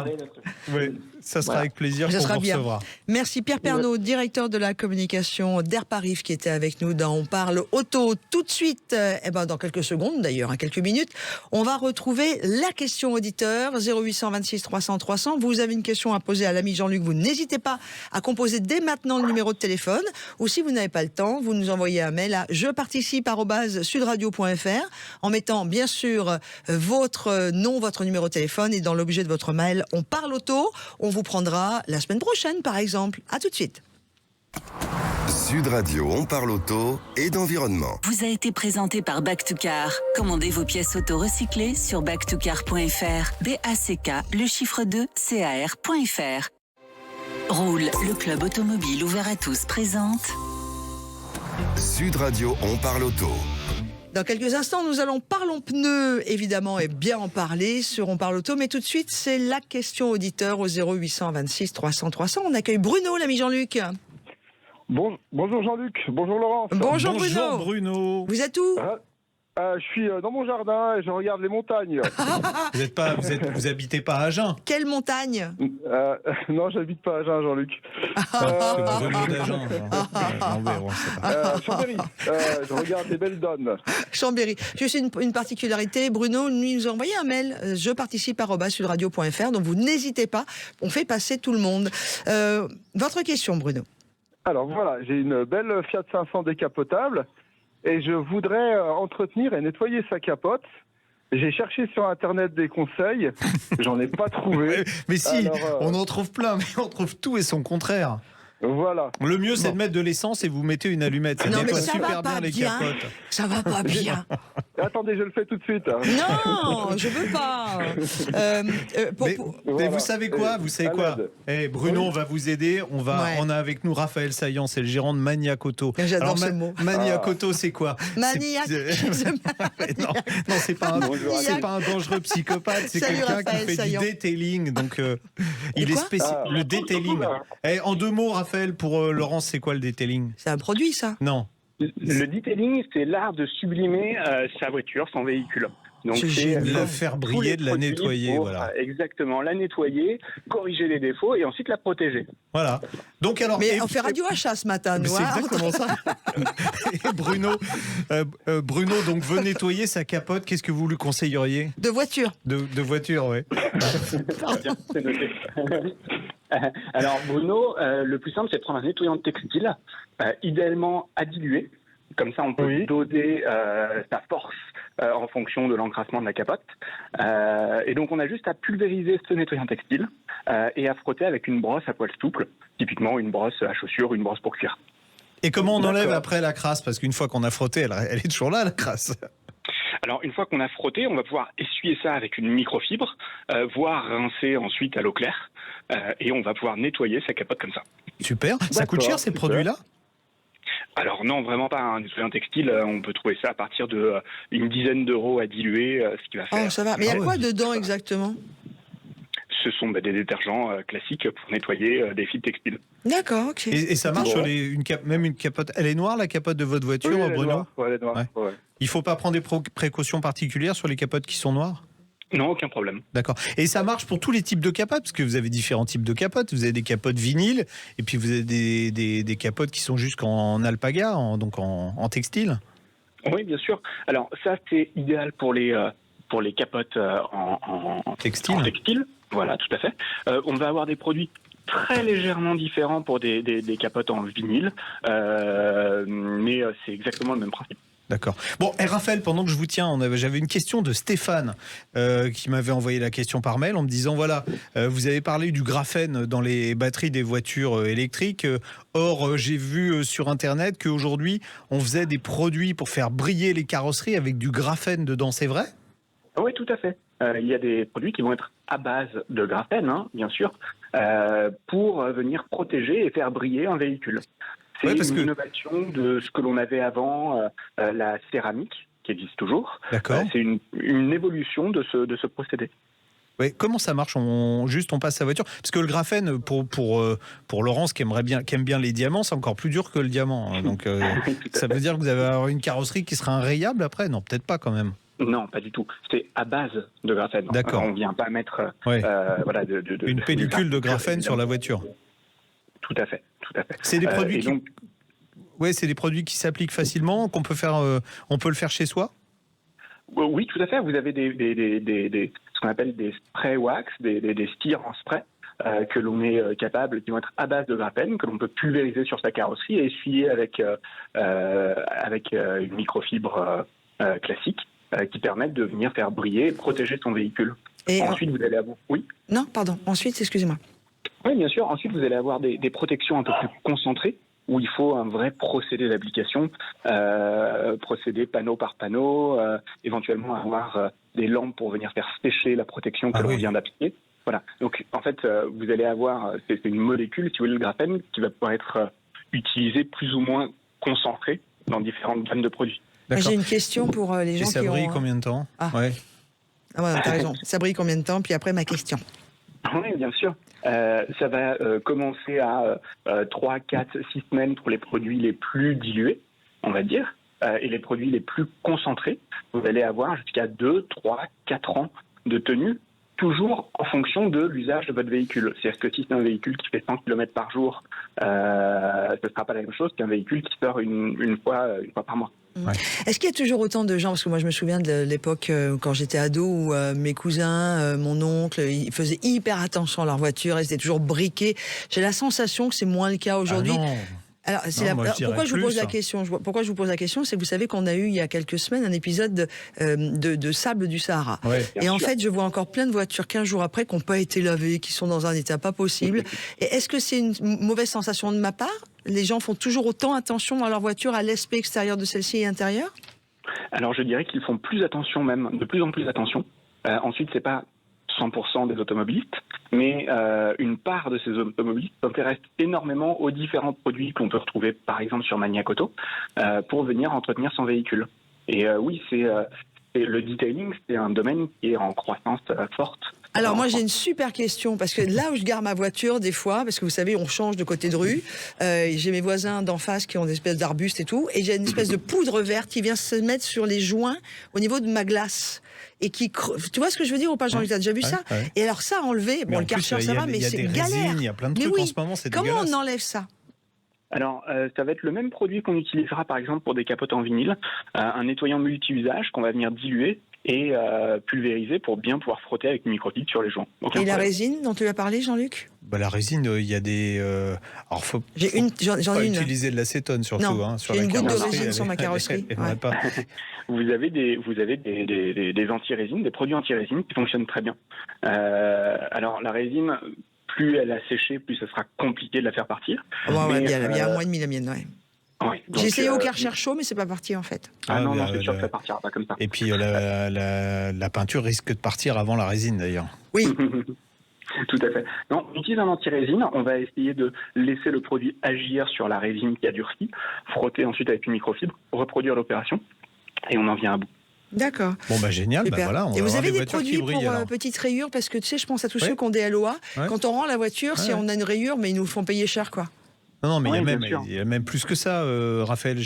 Ça sera avec plaisir qu'on vous recevra. Merci Pierre Pernaut, directeur de la communication d'Airparif, qui était avec nous dans On parle auto. Tout de suite, dans quelques secondes d'ailleurs, quelques minutes, on va retrouver la question auditeur 0826 300 300. Vous avez une question à poser à l'ami Jean-Luc, vous n'hésitez pas à composer dès maintenant le numéro de téléphone, ou si vous n'avez pas le temps, vous nous envoyez un mail à jeparticipe@sudradio.fr en mettant bien sûr votre nom, votre numéro de téléphone, et dans l'objet de votre mail, on parle auto. On vous prendra la semaine prochaine, par exemple. À tout de suite. Sud Radio, on parle auto et d'environnement. Vous a été présenté par Back2Car. Commandez vos pièces auto recyclées sur back2car.fr. BACK, le chiffre 2, CAR.fr. Roule, le club automobile ouvert à tous, présente Sud Radio, on parle auto. Dans quelques instants, nous allons parlons pneus, évidemment, et bien en parler sur On parle auto. Mais tout de suite, c'est la question auditeur au 0826 300 300. On accueille Bruno, l'ami Jean-Luc. Bonjour Jean-Luc, bonjour Laurence. Bonjour Bruno. Vous êtes où ? Je suis dans mon jardin et je regarde les montagnes. Vous habitez pas à Agen ? Quelle montagne ? Non, j'habite pas à Agen, Jean-Luc. Bruno d'Agen. Chambéry. Je regarde les belles donnes. Chambéry. Juste une particularité, Bruno nous a envoyé un mail, jeparticipe@sudradio.fr, donc vous n'hésitez pas, on fait passer tout le monde. Votre question, Bruno. Alors voilà, j'ai une belle Fiat 500 décapotable. Et je voudrais entretenir et nettoyer sa capote. J'ai cherché sur Internet des conseils, j'en ai pas trouvé. Mais si, on en trouve plein, mais on trouve tout et son contraire. Voilà. Le mieux, c'est de mettre de l'essence et vous mettez une allumette. Ça nettoie super bien les capotes. Ça va pas bien. Attendez, je le fais tout de suite. Non, je veux pas. Mais vous savez quoi ? Bruno, on va vous aider. On a avec nous Raphaël Saillant, c'est le gérant de Maniac Auto. J'adore ce mot. Maniac Auto, c'est quoi ? Maniac. Non, c'est pas un dangereux psychopathe. C'est quelqu'un qui fait du detailing. Donc, il est spécial. Le detailing. En 2 mots, Raphaël, pour Laurence, c'est quoi le detailing ? C'est un produit, ça ? Non. Le detailing, c'est l'art de sublimer sa voiture, son véhicule. Donc c'est de la faire briller, de la nettoyer, voilà. Exactement, la nettoyer, corriger les défauts et ensuite la protéger. Voilà. Donc alors. Mais on fait Radio Achat ce matin, nous. C'est exactement ça. Et Bruno, donc veut nettoyer sa capote. Qu'est-ce que vous lui conseilleriez ? De voiture. De voiture, oui. Bien, c'est noté. Alors Bruno, le plus simple, c'est de prendre un nettoyant textile, idéalement à diluer. Comme ça, on peut doser sa force en fonction de l'encrassement de la capote. Et donc, on a juste à pulvériser ce nettoyant textile et à frotter avec une brosse à poil souple, typiquement une brosse à chaussures, une brosse pour cuir. Et comment on enlève après la crasse ? Parce qu'une fois qu'on a frotté, elle est toujours là, la crasse. Alors, une fois qu'on a frotté, on va pouvoir essuyer ça avec une microfibre, voire rincer ensuite à l'eau claire, et on va pouvoir nettoyer sa capote comme ça. Super. Ça coûte cher, ces produits-là ? Alors non, vraiment pas. Un nettoyant textile, on peut trouver ça à partir de une dizaine d'euros à diluer, ce qui va faire. Oh, ça va. Mais il y a quoi dedans exactement ? ce sont des détergents classiques pour nettoyer des fils textiles. D'accord, ok. Et ça marche sur même une capote. Elle est noire, la capote de votre voiture, Oui, Bruno? Elle est noire. Ouais. Ouais. Il ne faut pas prendre des précautions particulières sur les capotes qui sont noires? Non, aucun problème. D'accord. Et ça marche pour tous les types de capotes, parce que vous avez différents types de capotes. Vous avez des capotes vinyle, et puis vous avez des capotes qui sont jusqu'en alpaga, donc en textile. Oui, bien sûr. Alors ça, c'est idéal pour les capotes en textile. Voilà, tout à fait. On va avoir des produits très légèrement différents pour des capotes en vinyle, mais c'est exactement le même principe. D'accord. Bon, et Raphaël, pendant que je vous tiens, j'avais une question de Stéphane qui m'avait envoyé la question par mail en me disant, voilà, vous avez parlé du graphène dans les batteries des voitures électriques. Or, j'ai vu sur Internet qu'aujourd'hui, on faisait des produits pour faire briller les carrosseries avec du graphène dedans, c'est vrai? Oui, tout à fait. Il y a des produits qui vont être à base de graphène, bien sûr, pour venir protéger et faire briller un véhicule. C'est une innovation de ce que l'on avait avant, la céramique, qui existe toujours. D'accord. C'est une évolution de ce procédé. Oui, comment ça marche? On passe sa voiture? Parce que le graphène, pour Laurence qui aime bien les diamants, c'est encore plus dur que le diamant. Donc ça veut dire que vous avez une carrosserie qui sera enrayable après? Non, peut-être pas quand même. Non, pas du tout. C'est à base de graphène. D'accord. On ne vient pas mettre une pellicule de graphène sur la voiture. Tout à fait. C'est des produits c'est des produits qui s'appliquent facilement, qu'on peut faire, on peut le faire chez soi? Oui, tout à fait. Vous avez ce qu'on appelle des spray wax, des cires en spray que l'on est capable, qui vont être à base de graphène, que l'on peut pulvériser sur sa carrosserie et essuyer avec une microfibre classique qui permettent de venir faire briller et protéger son véhicule. Et ensuite, vous allez avoir... Oui. Non, pardon. Ensuite, excusez-moi. Oui, bien sûr. Ensuite, vous allez avoir des protections un peu plus concentrées, où il faut un vrai procédé d'application, procédé panneau par panneau, éventuellement avoir des lampes pour venir faire sécher la protection que l'on vient d'appliquer. Voilà. Donc, en fait, vous allez avoir, c'est une molécule, si vous voulez, le graphène, qui va pouvoir être utilisée plus ou moins concentrée dans différentes gammes de produits. J'ai une question pour les gens qui ont... Ça brille combien de temps? T'as raison. Ça brille combien de temps? Puis après, ma question. Oui, bien sûr. Ça va commencer à 3, 4, 6 semaines pour les produits les plus dilués, on va dire, et les produits les plus concentrés. Vous allez avoir jusqu'à 2, 3, 4 ans de tenue, toujours en fonction de l'usage de votre véhicule. C'est-à-dire que si c'est un véhicule qui fait 100 km par jour, ce ne sera pas la même chose qu'un véhicule qui sort une fois par mois. Ouais. Est-ce qu'il y a toujours autant de gens, parce que moi je me souviens de l'époque quand j'étais ado où mes cousins, mon oncle, ils faisaient hyper attention à leur voiture, ils étaient toujours briqués. J'ai la sensation que c'est moins le cas aujourd'hui. Alors, pourquoi je vous pose la question? Pourquoi je vous pose la question, c'est que vous savez qu'on a eu il y a quelques semaines un épisode de sable du Sahara. Ouais, et en fait, je vois encore plein de voitures 15 jours après qui n'ont pas été lavées, qui sont dans un état pas possible. Et est-ce que c'est une mauvaise sensation de ma part? Les gens font toujours autant attention à leur voiture, à l'aspect extérieur de celle-ci et intérieur? Alors, je dirais qu'ils font plus attention même, de plus en plus attention. Ensuite, c'est pas 100% des automobilistes, mais une part de ces automobilistes s'intéressent énormément aux différents produits qu'on peut retrouver, par exemple, sur Maniac Auto, pour venir entretenir son véhicule. Et oui, le detailing, c'est un domaine qui est en croissance forte. Alors moi j'ai une super question, parce que là où je gare ma voiture des fois, parce que vous savez on change de côté de rue, j'ai mes voisins d'en face qui ont des espèces d'arbustes et tout, et j'ai une espèce de poudre verte qui vient se mettre sur les joints au niveau de ma glace. Et qui, tu vois ce que je veux dire ou pas, Jean-Luc? T'as déjà vu ça? Et alors ça, enlever, bon le Karcher ça va, mais c'est galère. Il y a plein de trucs en ce moment, c'est dégueulasse. Comment on enlève ça? Alors, ça va être le même produit qu'on utilisera par exemple pour des capotes en vinyle, un nettoyant multi-usage qu'on va venir diluer et pulvériser pour bien pouvoir frotter avec une microfibre sur les joints. Et la résine dont tu as parlé, Jean-Luc? La résine, il y a des... alors, faut j'en ai une. Utiliser de l'acétone surtout. Non, sur j'ai une goutte de carrosserie, résine sur ma carrosserie. Vous avez des anti-résines, des produits anti-résine qui fonctionnent très bien. Alors, la résine, plus elle a séché, plus ce sera compliqué de la faire partir. Il y a un mois et demi la mienne, ouais. J'ai essayé au Karcher chaud, mais c'est pas parti en fait. Non, c'est sûr que ça partira pas comme ça. Et puis la peinture risque de partir avant la résine d'ailleurs. Oui. Tout à fait. Non, on utilise un anti-résine, on va essayer de laisser le produit agir sur la résine qui a durci, frotter ensuite avec une microfibre, reproduire l'opération, et on en vient à bout. D'accord. Bon, génial. Super. On et va vous avoir avez des voitures produits brillent, pour petites rayures? Parce que tu sais, je pense à tous ceux qui ont des LOA. Ouais. Quand on rend la voiture, si on a une rayure, mais ils nous font payer cher, quoi. Non, mais Oui, il y a même plus que ça, Raphaël.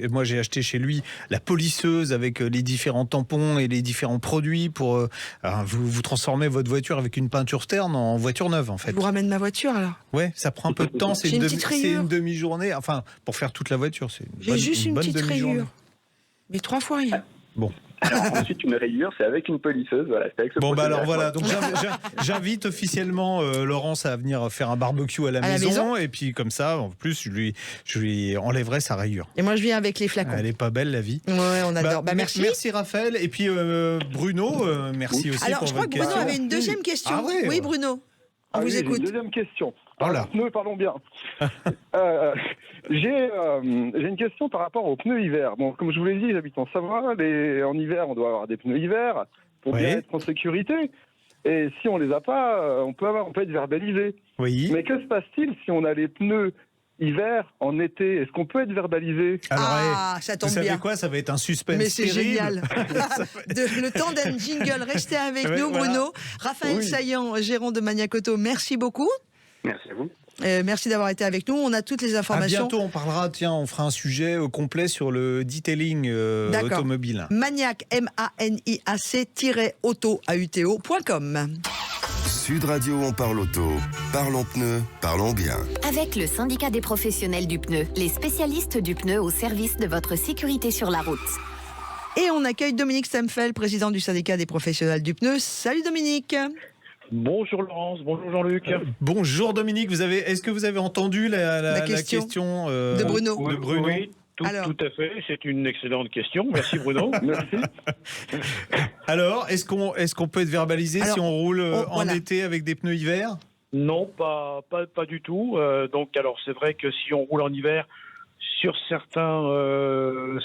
Moi, j'ai acheté chez lui la polisseuse avec les différents tampons et les différents produits pour vous transformer votre voiture avec une peinture terne en voiture neuve, en fait. Je vous ramène ma voiture, alors. Ouais, ça prend un peu de temps. C'est une demi-journée. Enfin, pour faire toute la voiture, J'ai juste une petite demi-journée. rayure. Mais 3 fois rien. Bon. Alors, ensuite, une rayure, c'est avec une polisseuse. Voilà, c'est avec ce alors voilà. Donc j'invite officiellement Laurence à venir faire un barbecue à la maison. Et puis comme ça, en plus, je lui enlèverai sa rayure. Et moi, je viens avec les flacons. Elle est pas belle, la vie. Ouais, on adore. Merci. Merci Raphaël. Et puis Bruno, merci aussi alors, pour je crois votre que question. Bruno avait une deuxième question. Ah ouais, oui, Bruno. On vous écoute. Une deuxième question. Voilà. Pneus, parlons bien. J'ai une question par rapport aux pneus hiver. Bon, comme je vous l'ai dit, j'habite en Savoie. En hiver, on doit avoir des pneus hiver pour bien être en sécurité. Et si on les a pas, on peut être verbalisé. Oui. Mais que se passe-t-il si on a les pneus hiver en été? Est-ce qu'on peut être verbalisé? Alors, ça tombe bien. Vous savez quoi? Ça va être un suspense. Mais c'est terrible. génial. Le temps d'un jingle. Restez avec nous, Bruno. Raphaël Saillant, gérant de Maniac Auto, merci beaucoup. Merci à vous. Merci d'avoir été avec nous. On a toutes les informations. À bientôt, on parlera, on fera un sujet complet sur le detailing automobile. Maniac, MANIAC-auto.com. Sud Radio, on parle auto. Parlons pneus, parlons bien. Avec le syndicat des professionnels du pneu, les spécialistes du pneu au service de votre sécurité sur la route. Et on accueille Dominique Stemfel, président du syndicat des professionnels du pneu. Salut Dominique. Bonjour Laurence, bonjour Jean-Luc. Bonjour Dominique, est-ce que vous avez entendu la question de Bruno? Oui, tout à fait, c'est une excellente question. Merci Bruno. Merci. Alors, est-ce qu'on peut être verbalisé si on roule en été avec des pneus hiver? Non, pas du tout. Donc alors c'est vrai que si on roule en hiver, sur certains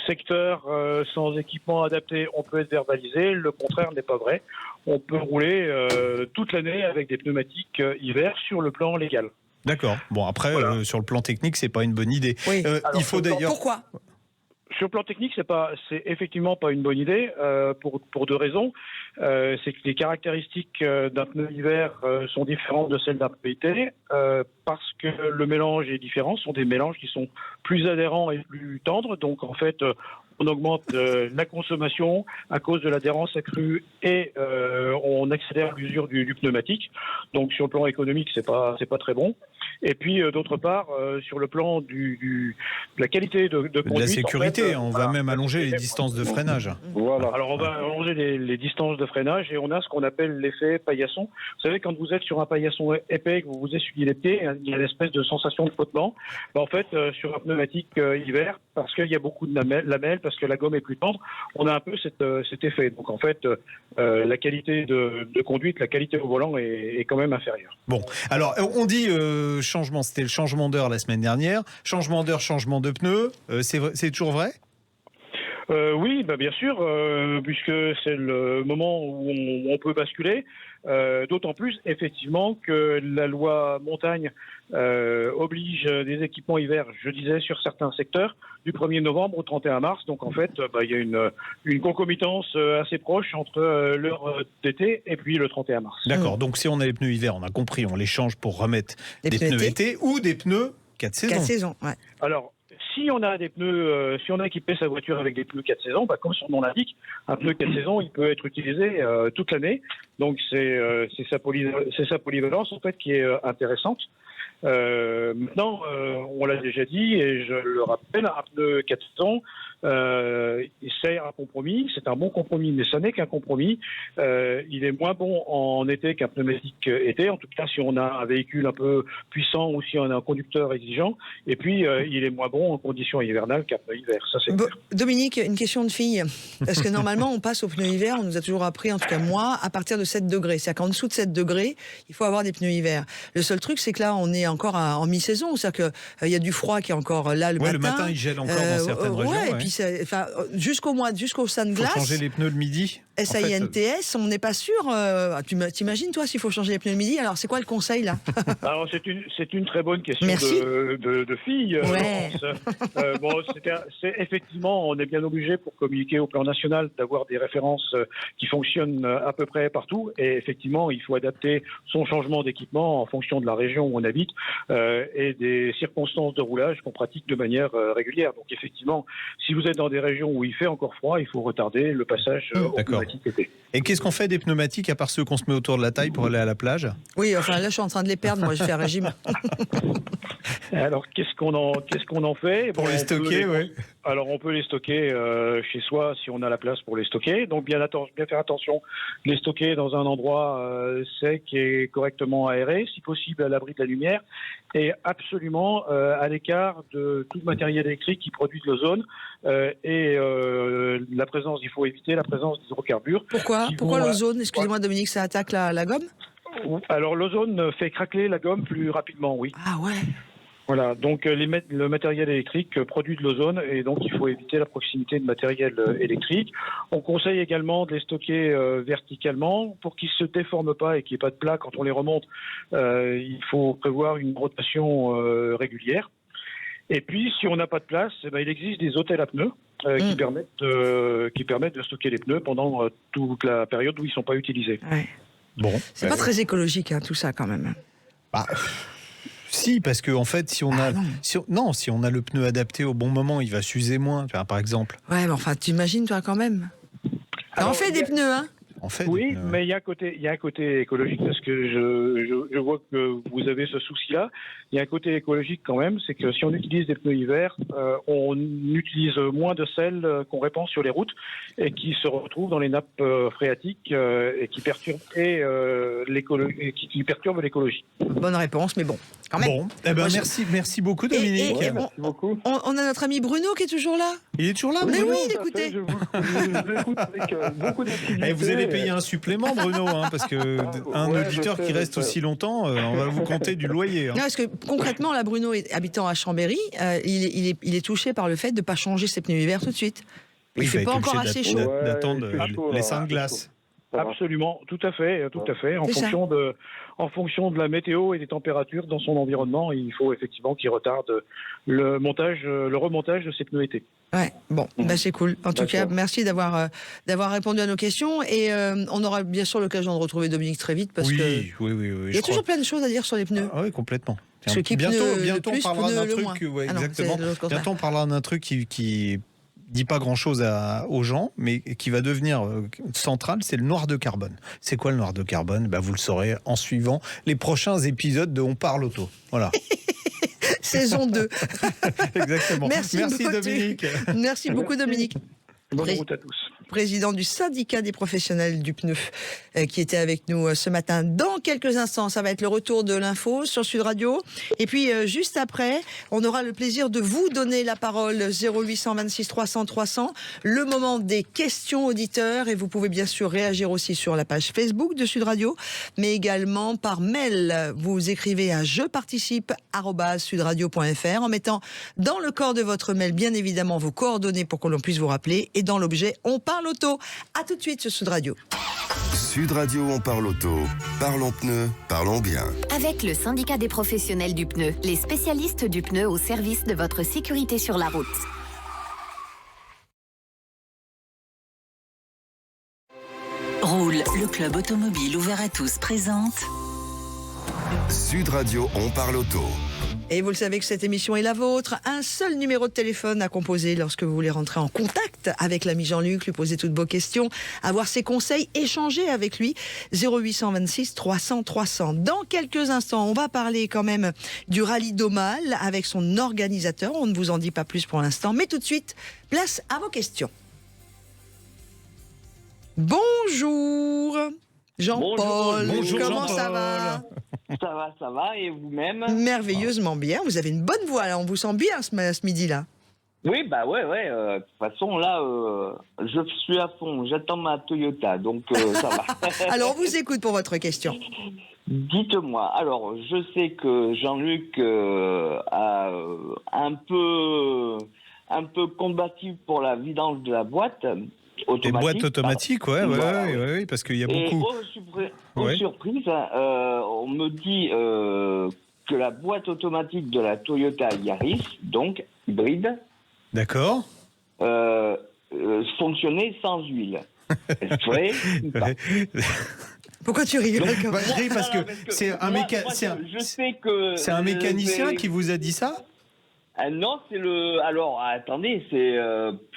secteurs sans équipement adapté, on peut être verbalisé. Le contraire n'est pas vrai. On peut rouler toute l'année avec des pneumatiques hiver sur le plan légal. D'accord. Bon, après, sur le plan technique, c'est pas une bonne idée. Oui. Il faut d'ailleurs. Pourquoi ? Sur le plan technique, c'est effectivement pas une bonne idée pour deux raisons. C'est que les caractéristiques d'un pneu hiver sont différentes de celles d'un pneu été parce que le mélange est différent. Ce sont des mélanges qui sont plus adhérents et plus tendres. Donc en fait, on augmente la consommation à cause de l'adhérence accrue et on accélère l'usure du pneumatique. Donc sur le plan économique, c'est pas très bon. Et puis d'autre part, sur le plan de la qualité de conduite, de la sécurité, en fait, on va même allonger les distances de freinage. Voilà. Alors on va allonger les distances de freinage et on a ce qu'on appelle l'effet paillasson. Vous savez, quand vous êtes sur un paillasson épais, que vous vous essuyez les pieds, il y a une espèce de sensation de frottement. En fait, sur un pneumatique hiver, parce qu'il y a beaucoup de lamelles, parce que la gomme est plus tendre, on a un peu cet effet. Donc en fait, la qualité de conduite, la qualité au volant est quand même inférieure. Bon, alors on dit changement, c'était le changement d'heure la semaine dernière. Changement d'heure, changement de pneus, c'est toujours vrai ? Oui, bien sûr, puisque c'est le moment où on peut basculer. D'autant plus, effectivement, que la loi montagne oblige des équipements hiver, je disais, sur certains secteurs, du 1er novembre au 31 mars. Donc, en fait, il y a une concomitance assez proche entre l'heure d'été et puis le 31 mars. D'accord. Donc, si on a les pneus hiver, on a compris, on les change pour remettre des pneus été ou des pneus 4 saisons. 4 saisons, ouais. Alors, si on a des pneus, si on a équipé sa voiture avec des pneus 4 saisons, comme son nom l'indique, un pneu 4 saisons, il peut être utilisé toute l'année. Donc c'est sa polyvalence en fait qui est intéressante. Maintenant, on l'a déjà dit et je le rappelle, un pneu 4 saisons, c'est un compromis, c'est un bon compromis, mais ça n'est qu'un compromis. Il est moins bon en été qu'un pneumatique été, en tout cas si on a un véhicule un peu puissant ou si on a un conducteur exigeant. Et puis, il est moins bon en conditions hivernales qu'un pneu hiver, ça c'est clair. Dominique, une question de fille. Parce que normalement, on passe aux pneus hiver, on nous a toujours appris, en tout cas moi, à partir de 7 degrés. C'est-à-dire qu'en dessous de 7 degrés, il faut avoir des pneus hiver. Le seul truc, c'est que là, on est encore en mi-saison. C'est-à-dire qu'il y a du froid qui est encore là le matin. Le matin, il gèle encore dans certaines régions. Et puis puis jusqu'au Sunglass. Faut changer les pneus le midi. SAINTS, on n'est pas sûr. T'imagines, toi, s'il faut changer les pneus le midi? Alors, c'est quoi le conseil, là? Alors, c'est une très bonne question de fille. Ouais. C'est effectivement, on est bien obligé pour communiquer au plan national d'avoir des références qui fonctionnent à peu près partout. Et effectivement, il faut adapter son changement d'équipement en fonction de la région où on habite et des circonstances de roulage qu'on pratique de manière régulière. Donc, effectivement, si vous êtes dans des régions où il fait encore froid, il faut retarder le passage au pneumatique été. Et qu'est-ce qu'on fait des pneumatiques à part ceux qu'on se met autour de la taille pour aller à la plage? Oui, enfin là, je suis en train de les perdre. Moi, je fais un régime. Alors, qu'est-ce qu'on en fait? Pour les stocker, oui. Alors, on peut les stocker chez soi si on a la place pour les stocker. Donc, bien faire attention de les stocker dans un endroit sec et correctement aéré, si possible à l'abri de la lumière, et absolument à l'écart de tout matériel électrique qui produit de l'ozone. Il faut éviter la présence d'hydrocarbures. Pourquoi l'ozone? Excusez-moi, Dominique, ça attaque la gomme? Alors, l'ozone fait craquer la gomme plus rapidement, oui. Ah ouais. Voilà, donc le matériel électrique produit de l'ozone et donc il faut éviter la proximité de matériel électrique. On conseille également de les stocker verticalement pour qu'ils ne se déforment pas et qu'il n'y ait pas de plat quand on les remonte. Il faut prévoir une rotation régulière. Et puis, si on n'a pas de place, il existe des hôtels à pneus qui permettent de stocker les pneus pendant toute la période où ils ne sont pas utilisés. Ouais. Bon, c'est pas très écologique, tout ça, quand même. Si, parce que en fait, si on a le pneu adapté au bon moment, il va s'user moins, par exemple. Ouais, mais enfin, t'imagines, toi, quand même. Alors, on fait des pneus, hein? Mais il y a un côté écologique parce que je vois que vous avez ce souci-là. Il y a un côté écologique quand même, c'est que si on utilise des pneus hiver, on utilise moins de sel qu'on répand sur les routes et qui se retrouvent dans les nappes phréatiques et qui perturbent l'écologie. Bonne réponse, mais bon, quand même. Bon, merci beaucoup, Dominique. Merci beaucoup. On a notre ami Bruno qui est toujours là. Il est toujours là, mais Bruno. Oui, écoutez. Je vous écoute avec beaucoup d'activité. Vous allez payer un supplément, Bruno, parce que un auditeur qui reste aussi longtemps, on va vous compter du loyer. Non, parce que concrètement, là, Bruno, habitant à Chambéry, il est touché par le fait de ne pas changer ses pneus hiver tout de suite. Il ne fait pas encore assez chaud. D'attendre les Sunglass. Absolument, tout à fait. En fonction de la météo et des températures dans son environnement, il faut effectivement qu'il retarde le remontage de ses pneus été. Ouais, bon, c'est cool. En tout cas, merci d'avoir répondu à nos questions et on aura bien sûr l'occasion de retrouver Dominique très vite parce que il y a toujours plein de choses à dire sur les pneus. Ah oui, complètement. Bientôt on parlera d'un truc. Exactement. Bientôt on parlera d'un truc qui dit pas grand-chose aux gens, mais qui va devenir central, c'est le noir de carbone. C'est quoi le noir de carbone? Vous le saurez en suivant les prochains épisodes de On parle auto. Voilà. Saison 2. Exactement. Merci Dominique. Merci beaucoup, Dominique. Bonne route à tous. Président du syndicat des professionnels du pneu qui était avec nous ce matin. Dans quelques instants, ça va être le retour de l'info sur Sud Radio. Et puis, juste après, on aura le plaisir de vous donner la parole 0826 300 300. Le moment des questions auditeurs. Et vous pouvez bien sûr réagir aussi sur la page Facebook de Sud Radio, mais également par mail. Vous écrivez à jeparticipe@sudradio.fr en mettant dans le corps de votre mail, bien évidemment, vos coordonnées pour que l'on puisse vous rappeler. Et dans l'objet, on parle auto. À tout de suite sur Sud Radio. Sud Radio, on parle auto. Parlons pneus, parlons bien. Avec le syndicat des professionnels du pneu, les spécialistes du pneu au service de votre sécurité sur la route. Roule, le club automobile ouvert à tous présente Sud Radio, on parle auto. Et vous le savez que cette émission est la vôtre. Un seul numéro de téléphone à composer lorsque vous voulez rentrer en contact avec l'ami Jean-Luc, lui poser toutes vos questions, avoir ses conseils, échanger avec lui. 0826 300 300. Dans quelques instants, on va parler quand même du rallye d'Aumale avec son organisateur. On ne vous en dit pas plus pour l'instant, mais tout de suite, place à vos questions. Bonjour Jean-Paul. Bonjour, comment Jean-Paul. ça va? Ça va, et vous-même? Merveilleusement bien, vous avez une bonne voix, là. On vous sent bien ce midi-là. Oui, ouais. De toute façon, là, je suis à fond, j'attends ma Toyota, donc ça va. Alors, on vous écoute pour votre question. Dites-moi, alors, je sais que Jean-Luc a un peu un peu combative pour la vidange de la boîte automatique. Des boîtes automatiques, oui, parce qu'il y a beaucoup. Et aux surprises, on me dit que la boîte automatique de la Toyota Yaris, donc hybride, d'accord, fonctionnait sans huile. Est-ce vrai ou pas? Pourquoi tu rigoles comme ça? Je ris parce que c'est un mécanicien qui vous a dit ça? Non, c'est le. Alors, attendez, c'est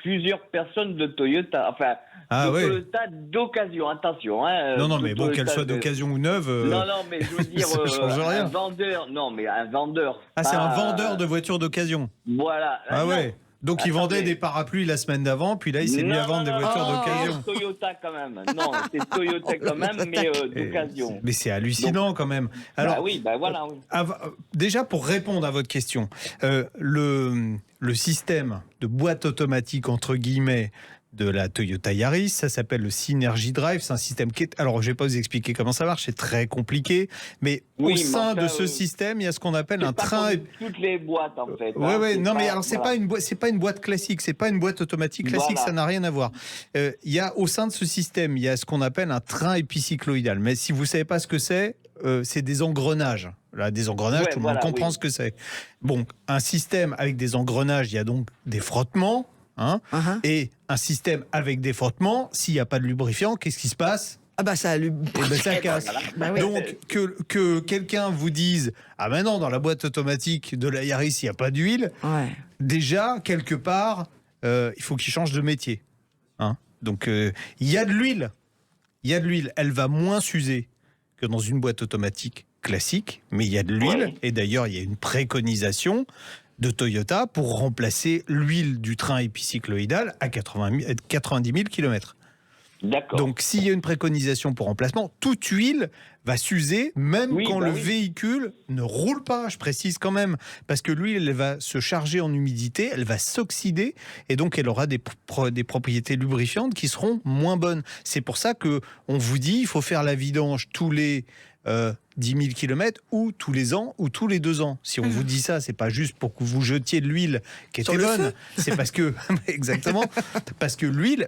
plusieurs personnes de Toyota. Enfin, Toyota d'occasion, attention. Hein, non, mais bon, qu'elle soit d'occasion ou neuve. Non, mais je veux dire, ça change rien. un vendeur. Non, mais un vendeur. Ah, c'est un vendeur de voitures d'occasion. Voilà. Ah ouais. Donc il vendait des parapluies la semaine d'avant, puis là il s'est mis à vendre des voitures d'occasion. Toyota quand même. Non, c'est Toyota quand même, mais d'occasion. Mais c'est hallucinant quand même. Alors, voilà. Oui. Déjà pour répondre à votre question, le système de boîte automatique entre guillemets de la Toyota Yaris, ça s'appelle le Synergy Drive. C'est un système qui est... Alors, je ne vais pas vous expliquer comment ça marche, c'est très compliqué. Mais au sein de ce système, il y a ce qu'on appelle un train... Toutes les boîtes, en fait. Non, mais alors, c'est pas une boîte classique, c'est pas une boîte automatique classique, ça n'a rien à voir. Il y a, au sein de ce système, il y a ce qu'on appelle un train épicycloïdal. Mais si vous ne savez pas ce que c'est des engrenages. Là, des engrenages, tout le monde comprend ce que c'est. Bon, un système avec des engrenages, il y a donc des frottements. Et un système avec des frottements, s'il n'y a pas de lubrifiant, qu'est-ce qui se passe? Ça casse. Donc que quelqu'un vous dise non, dans la boîte automatique de la Yaris il n'y a pas d'huile, déjà quelque part il faut qu'il change de métier. Donc il y a de l'huile, elle va moins s'user que dans une boîte automatique classique, mais il y a de l'huile et d'ailleurs il y a une préconisation de Toyota pour remplacer l'huile du train épicycloïdal à 90 000 km. D'accord. Donc, s'il y a une préconisation pour remplacement, toute huile va s'user, même quand le véhicule ne roule pas, je précise quand même, parce que l'huile, elle va se charger en humidité, elle va s'oxyder, et donc elle aura des propriétés lubrifiantes qui seront moins bonnes. C'est pour ça qu'on vous dit, il faut faire la vidange tous les 10 000 km ou tous les ans ou tous les 2 ans. Si on vous dit ça, c'est pas juste pour que vous jetiez de l'huile qui était bonne, c'est parce que exactement, parce que l'huile,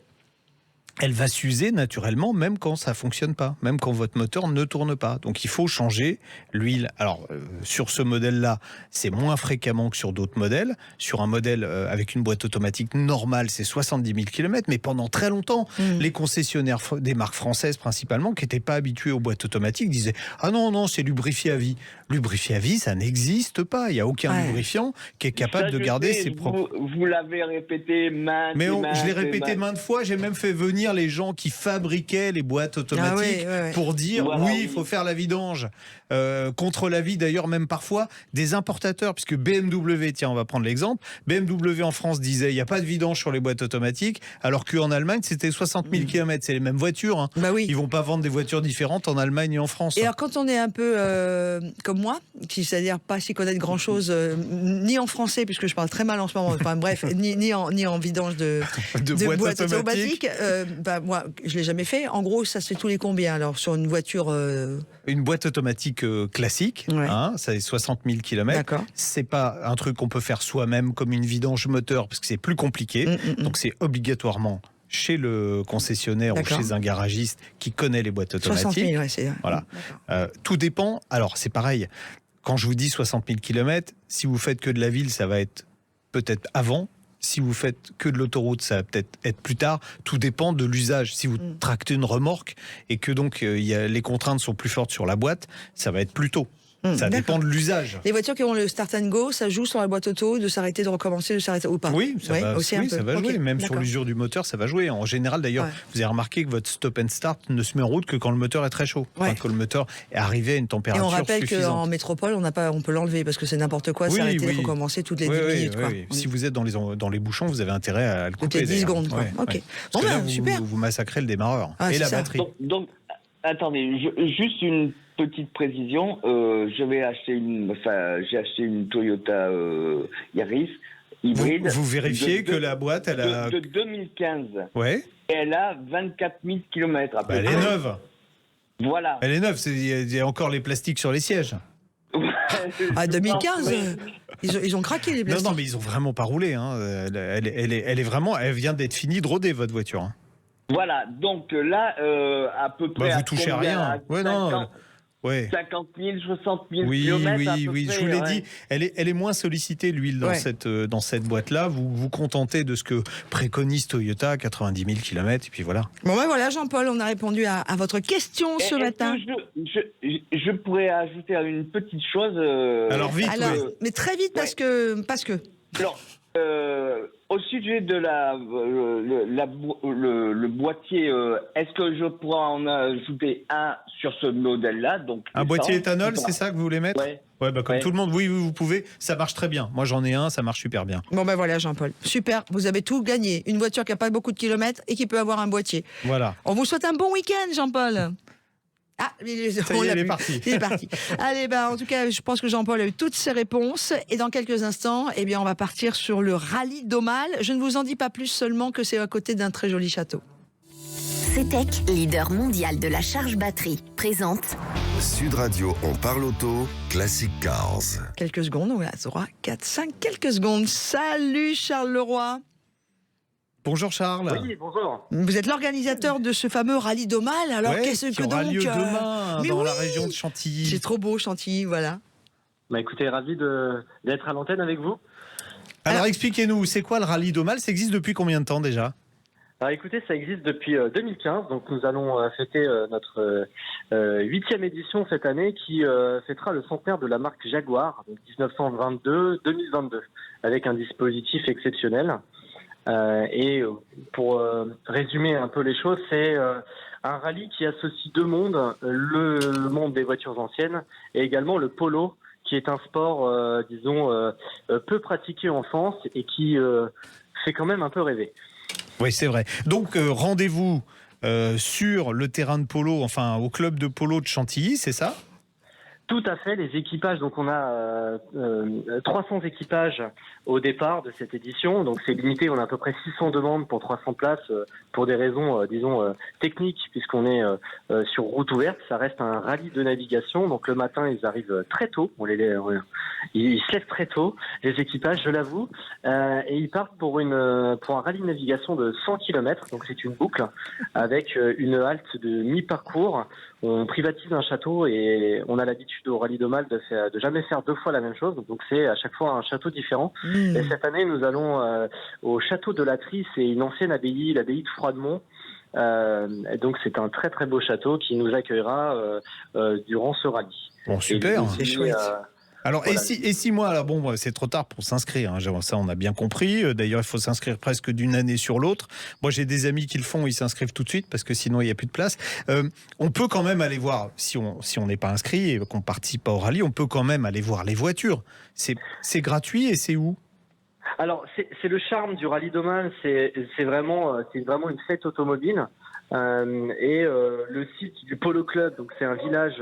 elle va s'user naturellement même quand ça fonctionne pas, même quand votre moteur ne tourne pas. Donc il faut changer l'huile. Alors sur ce modèle-là, c'est moins fréquemment que sur d'autres modèles. Sur un modèle avec une boîte automatique normale, c'est 70 000 km, mais pendant très longtemps, les concessionnaires des marques françaises principalement, qui n'étaient pas habitués aux boîtes automatiques, disaient « Ah non, c'est lubrifié à vie ». Lubrifié à vie, ça n'existe pas. Il n'y a aucun lubrifiant qui est capable de garder ses propres... Vous l'avez répété je l'ai répété maintes fois, j'ai même fait venir les gens qui fabriquaient les boîtes automatiques pour dire il faut faire la vidange. Contre l'avis d'ailleurs même parfois des importateurs, puisque BMW, tiens on va prendre l'exemple, BMW en France disait il n'y a pas de vidange sur les boîtes automatiques, alors qu'en Allemagne c'était 60 000 km, c'est les mêmes voitures. Ils vont pas vendre des voitures différentes en Allemagne et en France. Et alors quand on est un peu comme moi, c'est-à-dire pas s'y connaître grand-chose, ni en français, puisque je parle très mal en ce moment, enfin bref, ni en vidange de boîtes automatiques, moi je l'ai jamais fait. En gros, ça se fait tous les combien alors sur une voiture Une boîte automatique classique, ça est 60 000 km. C'est pas un truc qu'on peut faire soi-même comme une vidange moteur parce que c'est plus compliqué. Donc c'est obligatoirement chez le concessionnaire ou chez un garagiste qui connaît les boîtes automatiques. 60 000, voilà. Tout dépend. Alors c'est pareil. Quand je vous dis 60 000 km, si vous faites que de la ville, ça va être peut-être avant. Si vous faites que de l'autoroute, ça va peut-être être plus tard. Tout dépend de l'usage. Si vous tractez une remorque et que donc les contraintes sont plus fortes sur la boîte, ça va être plus tôt. Ça dépend de l'usage. Les voitures qui ont le start and go, ça joue sur la boîte auto, de s'arrêter, de recommencer, de s'arrêter ou pas? Oui, ça va jouer. Même sur l'usure du moteur, ça va jouer. En général, d'ailleurs, vous avez remarqué que votre stop and start ne se met en route que quand le moteur est très chaud, quand le moteur est arrivé à une température suffisante. Et on rappelle qu'en métropole, on peut l'enlever parce que c'est n'importe quoi, s'arrêter, recommencer toutes les 10 minutes. Si vous êtes dans les bouchons, vous avez intérêt à le couper. Toutes les 10 secondes. Parce que là, vous massacrez le démarreur et la batterie. Donc, attendez, juste une petite précision. J'ai acheté une Toyota Yaris hybride. Vous vérifiez que la boîte, elle a... De 2015. Ouais. Et elle a 24 000 km. Elle est neuve. Voilà. Elle est neuve. Il y a encore les plastiques sur les sièges. À 2015, ils ont craqué les plastiques. Non, mais ils ont vraiment pas roulé. Hein. Elle vient d'être finie de roder, votre voiture. Hein. Voilà, donc là, à peu près. Vous touchez à rien. 50 000, 60 000 oui, kilomètres. Oui, je vous l'ai dit, elle est moins sollicitée, l'huile, dans cette boîte-là. Vous vous contentez de ce que préconise Toyota, 90 000 km, et puis voilà. Bon, ben voilà, Jean-Paul, on a répondu à votre question ce matin. Je pourrais ajouter une petite chose. Alors, vite, mais très vite, parce que... Alors, au sujet de le boîtier, est-ce que je pourrais en ajouter un sur ce modèle-là, donc un boîtier éthanol, c'est ça que vous voulez mettre? Comme tout le monde, oui, vous pouvez. Ça marche très bien. Moi, j'en ai un, ça marche super bien. Bon, ben voilà, Jean-Paul. Super, vous avez tout gagné. Une voiture qui n'a pas beaucoup de kilomètres et qui peut avoir un boîtier. Voilà. On vous souhaite un bon week-end, Jean-Paul. Ah, il est parti. Il est parti. Allez, en tout cas, je pense que Jean-Paul a eu toutes ses réponses. Et dans quelques instants, on va partir sur le rallye d'Aumale. Je ne vous en dis pas plus, seulement que c'est à côté d'un très joli château. CETEC, leader mondial de la charge batterie, présente Sud Radio, on parle auto, Classic Cars. Quelques secondes, on aura 4-5 quelques secondes. Salut Charles Leroy. Bonjour Charles. Oui, bonjour. Vous êtes l'organisateur de ce fameux rallye d'Aumale. Alors qu'est-ce que aura donc lieu demain dans la région de Chantilly. C'est trop beau Chantilly, voilà. Écoutez, ravi d'être à l'antenne avec vous. Alors expliquez-nous, c'est quoi le rallye d'Aumale? Ça existe depuis combien de temps déjà? Alors écoutez, ça existe depuis 2015, donc nous allons fêter notre 8e édition cette année qui fêtera le centenaire de la marque Jaguar, donc 1922-2022, avec un dispositif exceptionnel. Et pour résumer un peu les choses, c'est un rallye qui associe deux mondes, le monde des voitures anciennes et également le polo, qui est un sport, peu pratiqué en France et qui fait quand même un peu rêver. Oui, c'est vrai. Donc, rendez-vous sur le terrain de polo, enfin au club de polo de Chantilly, c'est ça ? Tout à fait, les équipages, donc on a 300 équipages au départ de cette édition, donc c'est limité, on a à peu près 600 demandes pour 300 places pour des raisons, techniques, puisqu'on est sur route ouverte, ça reste un rallye de navigation, donc le matin ils arrivent très tôt, ils se lèvent très tôt, les équipages, je l'avoue, et ils partent pour un rallye de navigation de 100 km, donc c'est une boucle, avec une halte de mi-parcours. On privatise un château et on a l'habitude au rallye d'Aumale de jamais faire deux fois la même chose. Donc c'est à chaque fois un château différent. Et cette année, nous allons au château de Latry, c'est une ancienne abbaye, l'abbaye de Froidemont. Donc c'est un très très beau château qui nous accueillera durant ce rallye. Bon, super, c'est chouette. Alors, voilà. et si moi, alors bon, c'est trop tard pour s'inscrire, hein, ça on a bien compris. D'ailleurs, il faut s'inscrire presque d'une année sur l'autre. Moi, j'ai des amis qui le font, ils s'inscrivent tout de suite parce que sinon, il n'y a plus de place. On peut quand même aller voir, si on n'est pas inscrit et qu'on ne participe pas au rallye, on peut quand même aller voir les voitures. C'est gratuit et c'est où ? Alors, c'est le charme du rallye d'Aumale, c'est vraiment une fête automobile. Le site du Polo Club, donc c'est un village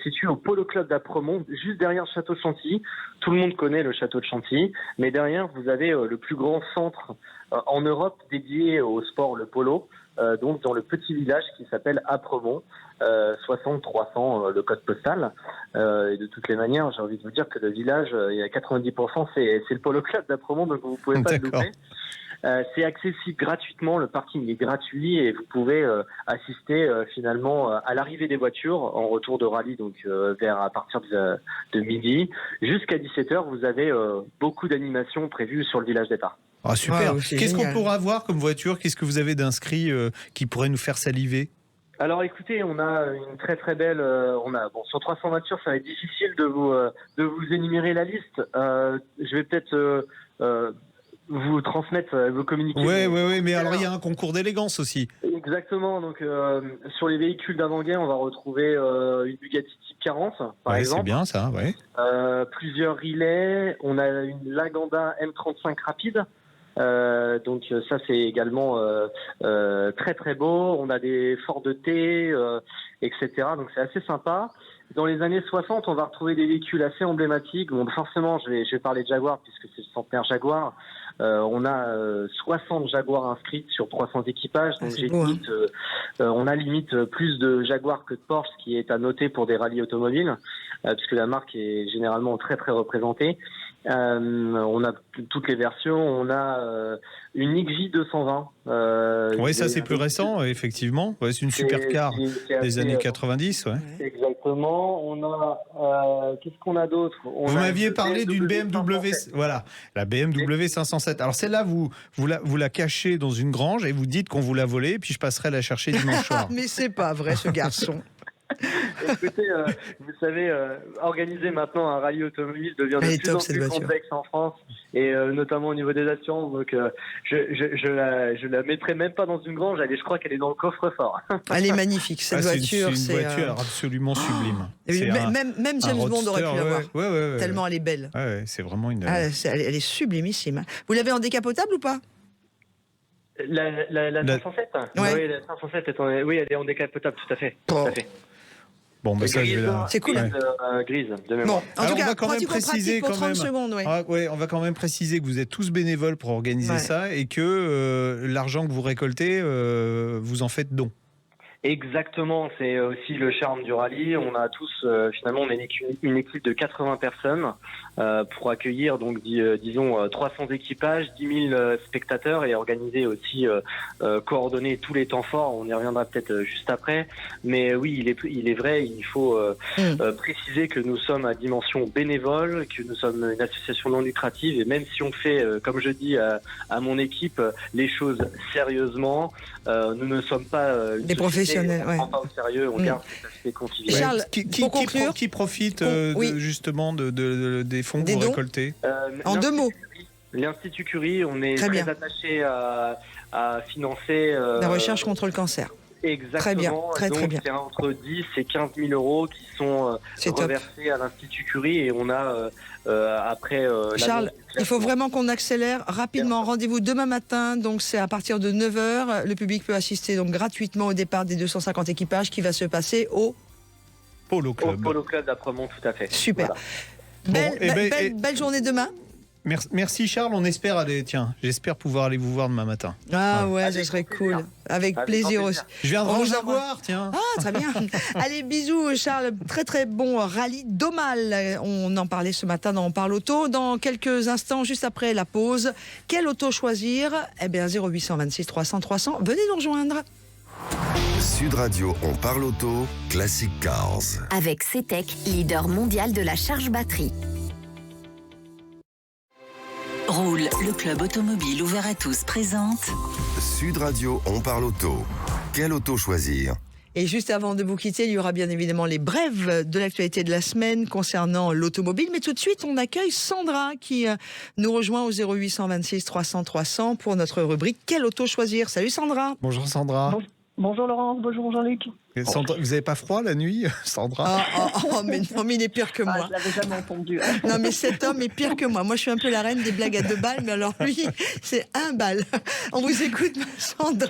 situé au Polo Club d'Apremont, juste derrière le château de Chantilly. Tout le monde connaît le château de Chantilly, mais derrière vous avez le plus grand centre en Europe dédié au sport, le polo, donc dans le petit village qui s'appelle Apremont, 60-300 le code postal. Et de toutes les manières, j'ai envie de vous dire que le village, il y a 90%, c'est le Polo Club d'Apremont, donc vous pouvez pas le louper. C'est accessible gratuitement, le parking est gratuit et vous pouvez assister finalement à l'arrivée des voitures en retour de rallye, donc à partir de midi jusqu'à 17h. Vous avez beaucoup d'animations prévues sur le village départ. Ah super. Wow, Qu'est-ce qu'on pourra avoir comme voiture ? Qu'est-ce que vous avez d'inscrit qui pourrait nous faire saliver ? Alors écoutez, on a une très très belle, sur 300 voitures, ça va être difficile de vous énumérer la liste. Je vais peut-être vous transmettre vos communiqués. Oui, mais alors il y a un concours d'élégance aussi. Exactement, donc sur les véhicules d'avant-guerre, on va retrouver une Bugatti Type 40, par exemple. C'est bien ça, ouais. Plusieurs relais, on a une Laganda M35 rapide. Donc ça c'est également très très beau. On a des Ford T, etc. Donc c'est assez sympa. Dans les années 60, on va retrouver des véhicules assez emblématiques. Bon, forcément, je vais parler de Jaguar puisque c'est le centenaire Jaguar. On a 60 Jaguars inscrits sur 300 équipages. Donc on a limite plus de Jaguars que de Porsche, ce qui est à noter pour des rallyes automobiles, puisque la marque est généralement très très représentée. On a toutes les versions. On a une XJ 220. Oui, ça c'est plus récent, effectivement. Ouais, c'est une supercar des années 90. Ouais. Exactement. On a qu'est-ce qu'on a d'autre? Vous m'aviez parlé d'une BMW. Voilà, la BMW 507. Alors celle-là, vous la cachez dans une grange et vous dites qu'on vous l'a volée, puis je passerai la chercher dimanche soir. Mais c'est pas vrai, ce garçon. Écoutez, vous savez, organiser maintenant un rallye automobile devient de plus en plus complexe en France, et notamment au niveau des assurances. Donc, je la mettrai même pas dans une grange. Je crois qu'elle est dans le coffre-fort. Elle est magnifique, cette voiture. C'est une voiture absolument sublime. Même James Bond aurait pu l'avoir. Ouais, tellement elle est belle. Ouais, c'est vraiment une. Elle est sublimissime. Vous l'avez en décapotable ou pas? La 507. Oui, la 507 elle est en décapotable, tout à fait. Tout à fait. Bon, mais ça, c'est cool. Grise, de mémoire. Bon, en tout cas, on va quand même préciser pour 30 secondes. On va quand même préciser que vous êtes tous bénévoles pour organiser ça et que l'argent que vous récoltez, vous en faites don. Exactement, c'est aussi le charme du rallye. On a tous, finalement, on est une équipe de 80 personnes pour accueillir, donc, disons, 300 équipages, 10 000 spectateurs et organiser aussi, coordonner tous les temps forts. On y reviendra peut-être juste après. Mais oui, il est vrai, il faut préciser que nous sommes à dimension bénévole, que nous sommes une association non lucrative, et même si on fait, comme je dis à mon équipe, les choses sérieusement, nous ne sommes pas des professionnels. On ne prend pas au sérieux, on garde cet aspect convivial. Charles, qui profite justement des fonds que vous récoltez? En 2 mots. L'Institut Curie, on est très attaché à financer la recherche contre le cancer. Exactement. Très bien, très bien. C'est entre 10 et 15 000 euros qui sont reversés à l'Institut Curie, et on a après... Charles, il faut vraiment qu'on accélère rapidement. Rendez-vous demain matin, donc c'est à partir de 9h. Le public peut assister donc gratuitement au départ des 250 équipages qui va se passer au Polo Club. Au Polo Club d'Apremont, tout à fait. Super. Voilà. Belle journée demain. Merci Charles, j'espère pouvoir aller vous voir demain matin. Ah ouais, ce serait cool. Avec plaisir aussi. Je viendrai en Jaguar, tiens. Ah, très bien. Allez, bisous Charles, très bon rallye d'Aumale. On en parlait ce matin dans On parle auto. Dans quelques instants, juste après la pause, quelle auto choisir? 0826 300 300, venez nous rejoindre. Sud Radio, On parle auto, Classic Cars. Avec CETEC, leader mondial de la charge batterie. Roule, le club automobile ouvert à tous, présente Sud Radio, On parle auto. Quelle auto choisir? Et juste avant de vous quitter, il y aura bien évidemment les brèves de l'actualité de la semaine concernant l'automobile. Mais tout de suite, on accueille Sandra qui nous rejoint au 0826 300 300 pour notre rubrique Quelle auto choisir? Salut Sandra. Bonjour Sandra. Bonjour Laurent, bonjour Jean-Luc. Sandra, vous n'avez pas froid la nuit, Sandra? Mais il est pire que moi. Je l'avais jamais entendu. Non, mais cet homme est pire que moi. Moi, je suis un peu la reine des blagues à 2 balles, mais alors lui, c'est 1 balle. On vous écoute, Sandra.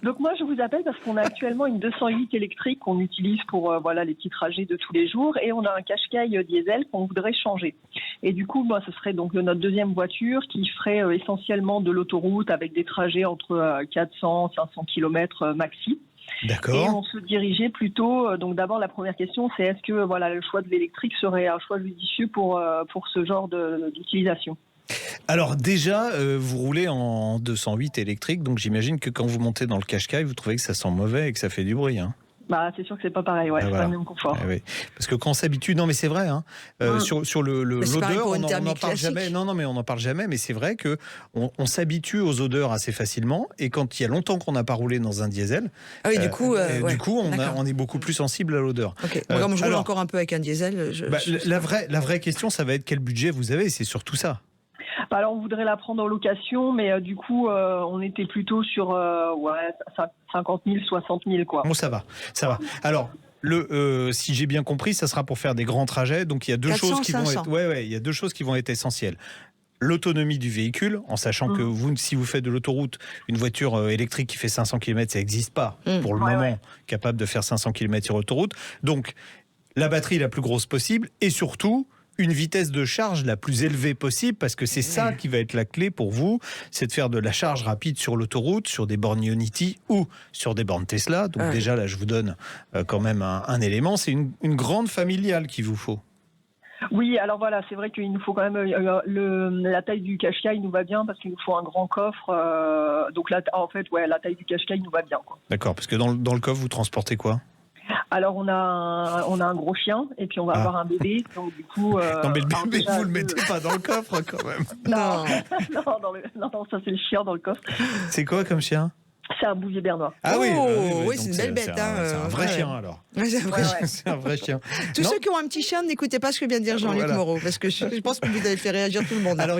Donc moi, je vous appelle parce qu'on a actuellement une 208 électrique qu'on utilise pour les petits trajets de tous les jours, et on a un Qashqai diesel qu'on voudrait changer. Et du coup, ce serait donc notre deuxième voiture qui ferait essentiellement de l'autoroute avec des trajets entre 400 500 km maxi. D'accord. Et on se dirigeait plutôt, donc d'abord la première question, c'est est-ce que le choix de l'électrique serait un choix judicieux pour ce genre d'utilisation? Alors déjà, vous roulez en 208 électrique, donc j'imagine que quand vous montez dans le Qashqai, vous trouvez que ça sent mauvais et que ça fait du bruit, hein? C'est sûr que c'est pas pareil, c'est pas le même confort. Oui. Parce que quand on s'habitue, non mais c'est vrai, hein, sur l'odeur, on n'en parle jamais. Non mais on n'en parle jamais, mais c'est vrai que on s'habitue aux odeurs assez facilement, et quand il y a longtemps qu'on n'a pas roulé dans un diesel, du coup on est beaucoup plus sensible à l'odeur. Okay. Comme je roule encore un peu avec un diesel. La vraie question, ça va être quel budget vous avez, c'est surtout ça. Alors on voudrait la prendre en location, mais du coup on était plutôt sur 50 000, 60 000 quoi. Bon, ça va. Alors si j'ai bien compris, ça sera pour faire des grands trajets, donc il y a deux choses qui vont être, il y a 2 choses qui vont être essentielles. L'autonomie du véhicule, en sachant que si vous faites de l'autoroute, une voiture électrique qui fait 500 km, ça n'existe pas pour le moment, capable de faire 500 km sur autoroute. Donc la batterie la plus grosse possible, et surtout une vitesse de charge la plus élevée possible, parce que c'est ça qui va être la clé pour vous, c'est de faire de la charge rapide sur l'autoroute, sur des bornes Ionity ou sur des bornes Tesla. Donc déjà là, je vous donne quand même un élément, c'est une grande familiale qu'il vous faut. Oui, alors voilà, c'est vrai qu'il nous faut quand même la taille du Qashqai nous va bien parce qu'il nous faut un grand coffre. Donc là, en fait, la taille du Qashqai nous va bien, quoi. D'accord, parce que dans le coffre, vous transportez quoi ? Alors on a un gros chien et puis on va avoir un bébé, donc du coup. Non mais le bébé, vous le mettez pas dans le coffre quand même. Non, non, ça c'est le chien dans le coffre. C'est quoi comme chien ? C'est un bouvier bernois. Ah oui, c'est une belle bête. C'est un vrai chien alors. C'est un vrai chien. Tous ceux qui ont un petit chien, n'écoutez pas ce que vient de dire Jean-Luc Moreau, parce que je pense que vous allez faire réagir tout le monde. Alors,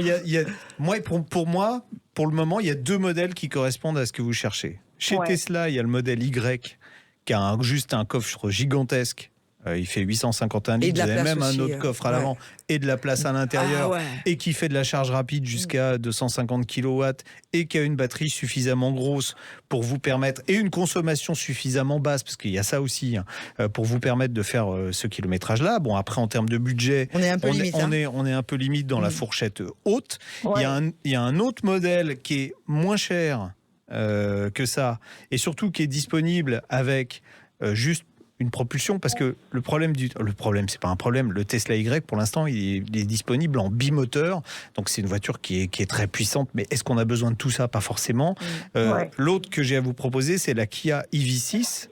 pour le moment, il y a 2 modèles qui correspondent à ce que vous cherchez. Chez Tesla, il y a le modèle Y, qui a juste un coffre gigantesque. Il fait 851 litres, vous avez même un autre coffre à l'avant et de la place à l'intérieur et qui fait de la charge rapide jusqu'à 250 kW et qui a une batterie suffisamment grosse pour vous permettre, et une consommation suffisamment basse, parce qu'il y a ça aussi, pour vous permettre de faire ce kilométrage-là. Bon, après, en termes de budget, on est un peu limite. On est un peu limite dans la fourchette haute. Ouais. Il y a un autre modèle qui est moins cher que ça, et surtout qui est disponible avec juste une propulsion, parce que le problème, c'est pas un problème. Le Tesla Y, pour l'instant, il est disponible en bimoteur, donc c'est une voiture qui est très puissante. Mais est-ce qu'on a besoin de tout ça ? Pas forcément. L'autre que j'ai à vous proposer, c'est la Kia EV6,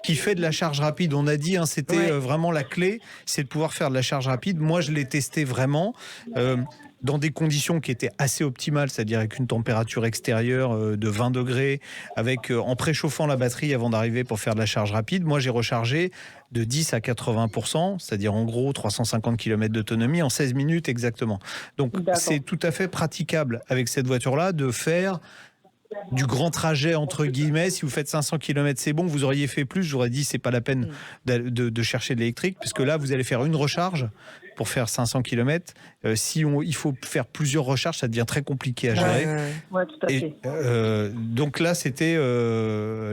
qui fait de la charge rapide. On a dit, c'était vraiment la clé, c'est de pouvoir faire de la charge rapide. Moi, je l'ai testé vraiment. Dans des conditions qui étaient assez optimales, c'est-à-dire avec une température extérieure de 20 degrés, en préchauffant la batterie avant d'arriver pour faire de la charge rapide. Moi, j'ai rechargé de 10 à 80%, c'est-à-dire en gros 350 km d'autonomie en 16 minutes exactement. Donc, c'est tout à fait praticable avec cette voiture-là de faire du grand trajet entre guillemets. Si vous faites 500 km, c'est bon. Vous auriez fait plus, j'aurais dit c'est pas la peine de chercher de l'électrique, puisque là vous allez faire une recharge pour faire 500 km. Il faut faire plusieurs recharges, ça devient très compliqué à gérer. Ouais, tout à fait. Donc là, c'était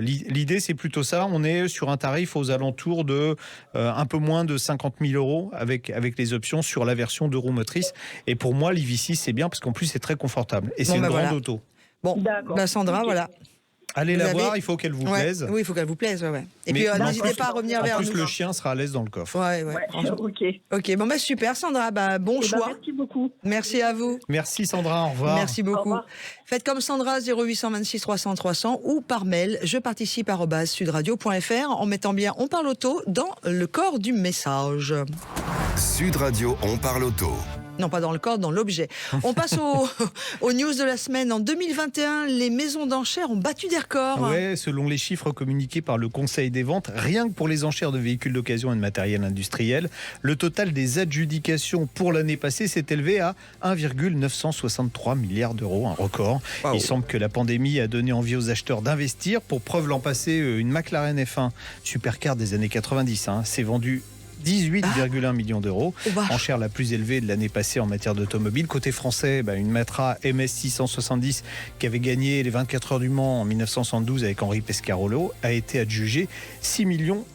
l'idée, c'est plutôt ça. On est sur un tarif aux alentours de un peu moins de 50 000 euros avec les options sur la version 2 roues motrices. Et pour moi, l'EV6, c'est bien parce qu'en plus, c'est très confortable. Et c'est une grande auto. Bon, Sandra, voilà. Allez la voir, il faut qu'elle vous plaise. Oui, il faut qu'elle vous plaise, Et puis n'hésitez pas à revenir vers nous. En plus, le chien sera à l'aise dans le coffre. Ok, bon, super Sandra, bon choix. Merci beaucoup. Merci à vous. Merci Sandra, au revoir. Merci beaucoup. Faites comme Sandra, 0826 300 300 ou par mail, jeparticipe@sudradio.fr en mettant bien On parle auto dans le corps du message. Sud Radio, On parle auto. Non, pas dans le corps, dans l'objet. On passe aux news de la semaine. En 2021, les maisons d'enchères ont battu des records. Oui, selon les chiffres communiqués par le Conseil des ventes, rien que pour les enchères de véhicules d'occasion et de matériel industriel, le total des adjudications pour l'année passée s'est élevé à 1,963 milliards d'euros, un record. Wow. Il semble que la pandémie a donné envie aux acheteurs d'investir. Pour preuve, l'an passé, une McLaren F1 supercar des années 90 s'est vendue 18,1 millions d'euros, enchère la plus élevée de l'année passée en matière d'automobile. Côté français, une Matra MS 670 qui avait gagné les 24 heures du Mans en 1972 avec Henri Pescarolo a été adjugée 6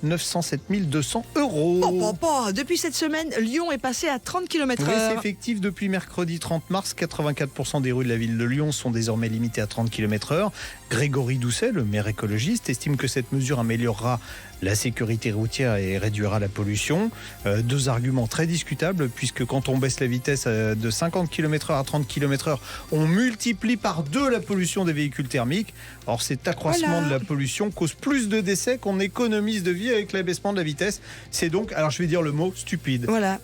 907 200 euros. Depuis cette semaine, Lyon est passé à 30 km/h. Oui, c'est effectif depuis mercredi 30 mars. 84% des rues de la ville de Lyon sont désormais limitées à 30 km/h. Grégory Doucet, le maire écologiste, estime que cette mesure améliorera la sécurité routière et réduira la pollution. 2 arguments très discutables, puisque quand on baisse la vitesse de 50 km/h à 30 km/h, on multiplie par 2 la pollution des véhicules thermiques. Or, cet accroissement de la pollution cause plus de décès qu'on économise de vie avec l'abaissement de la vitesse. C'est donc, alors je vais dire le mot, stupide. Voilà.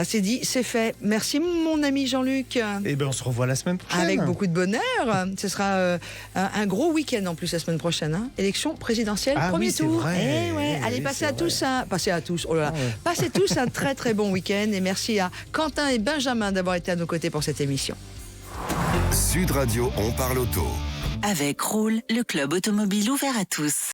C'est dit, c'est fait. Merci mon ami Jean-Luc. On se revoit la semaine prochaine. Avec beaucoup de bonheur. Ce sera un gros week-end en plus la semaine prochaine. Élection présidentielle, premier tour. Vrai. Allez, passez tous un très très bon week-end. Et merci à Quentin et Benjamin d'avoir été à nos côtés pour cette émission. Sud Radio, On parle auto. Avec Roule, le club automobile ouvert à tous.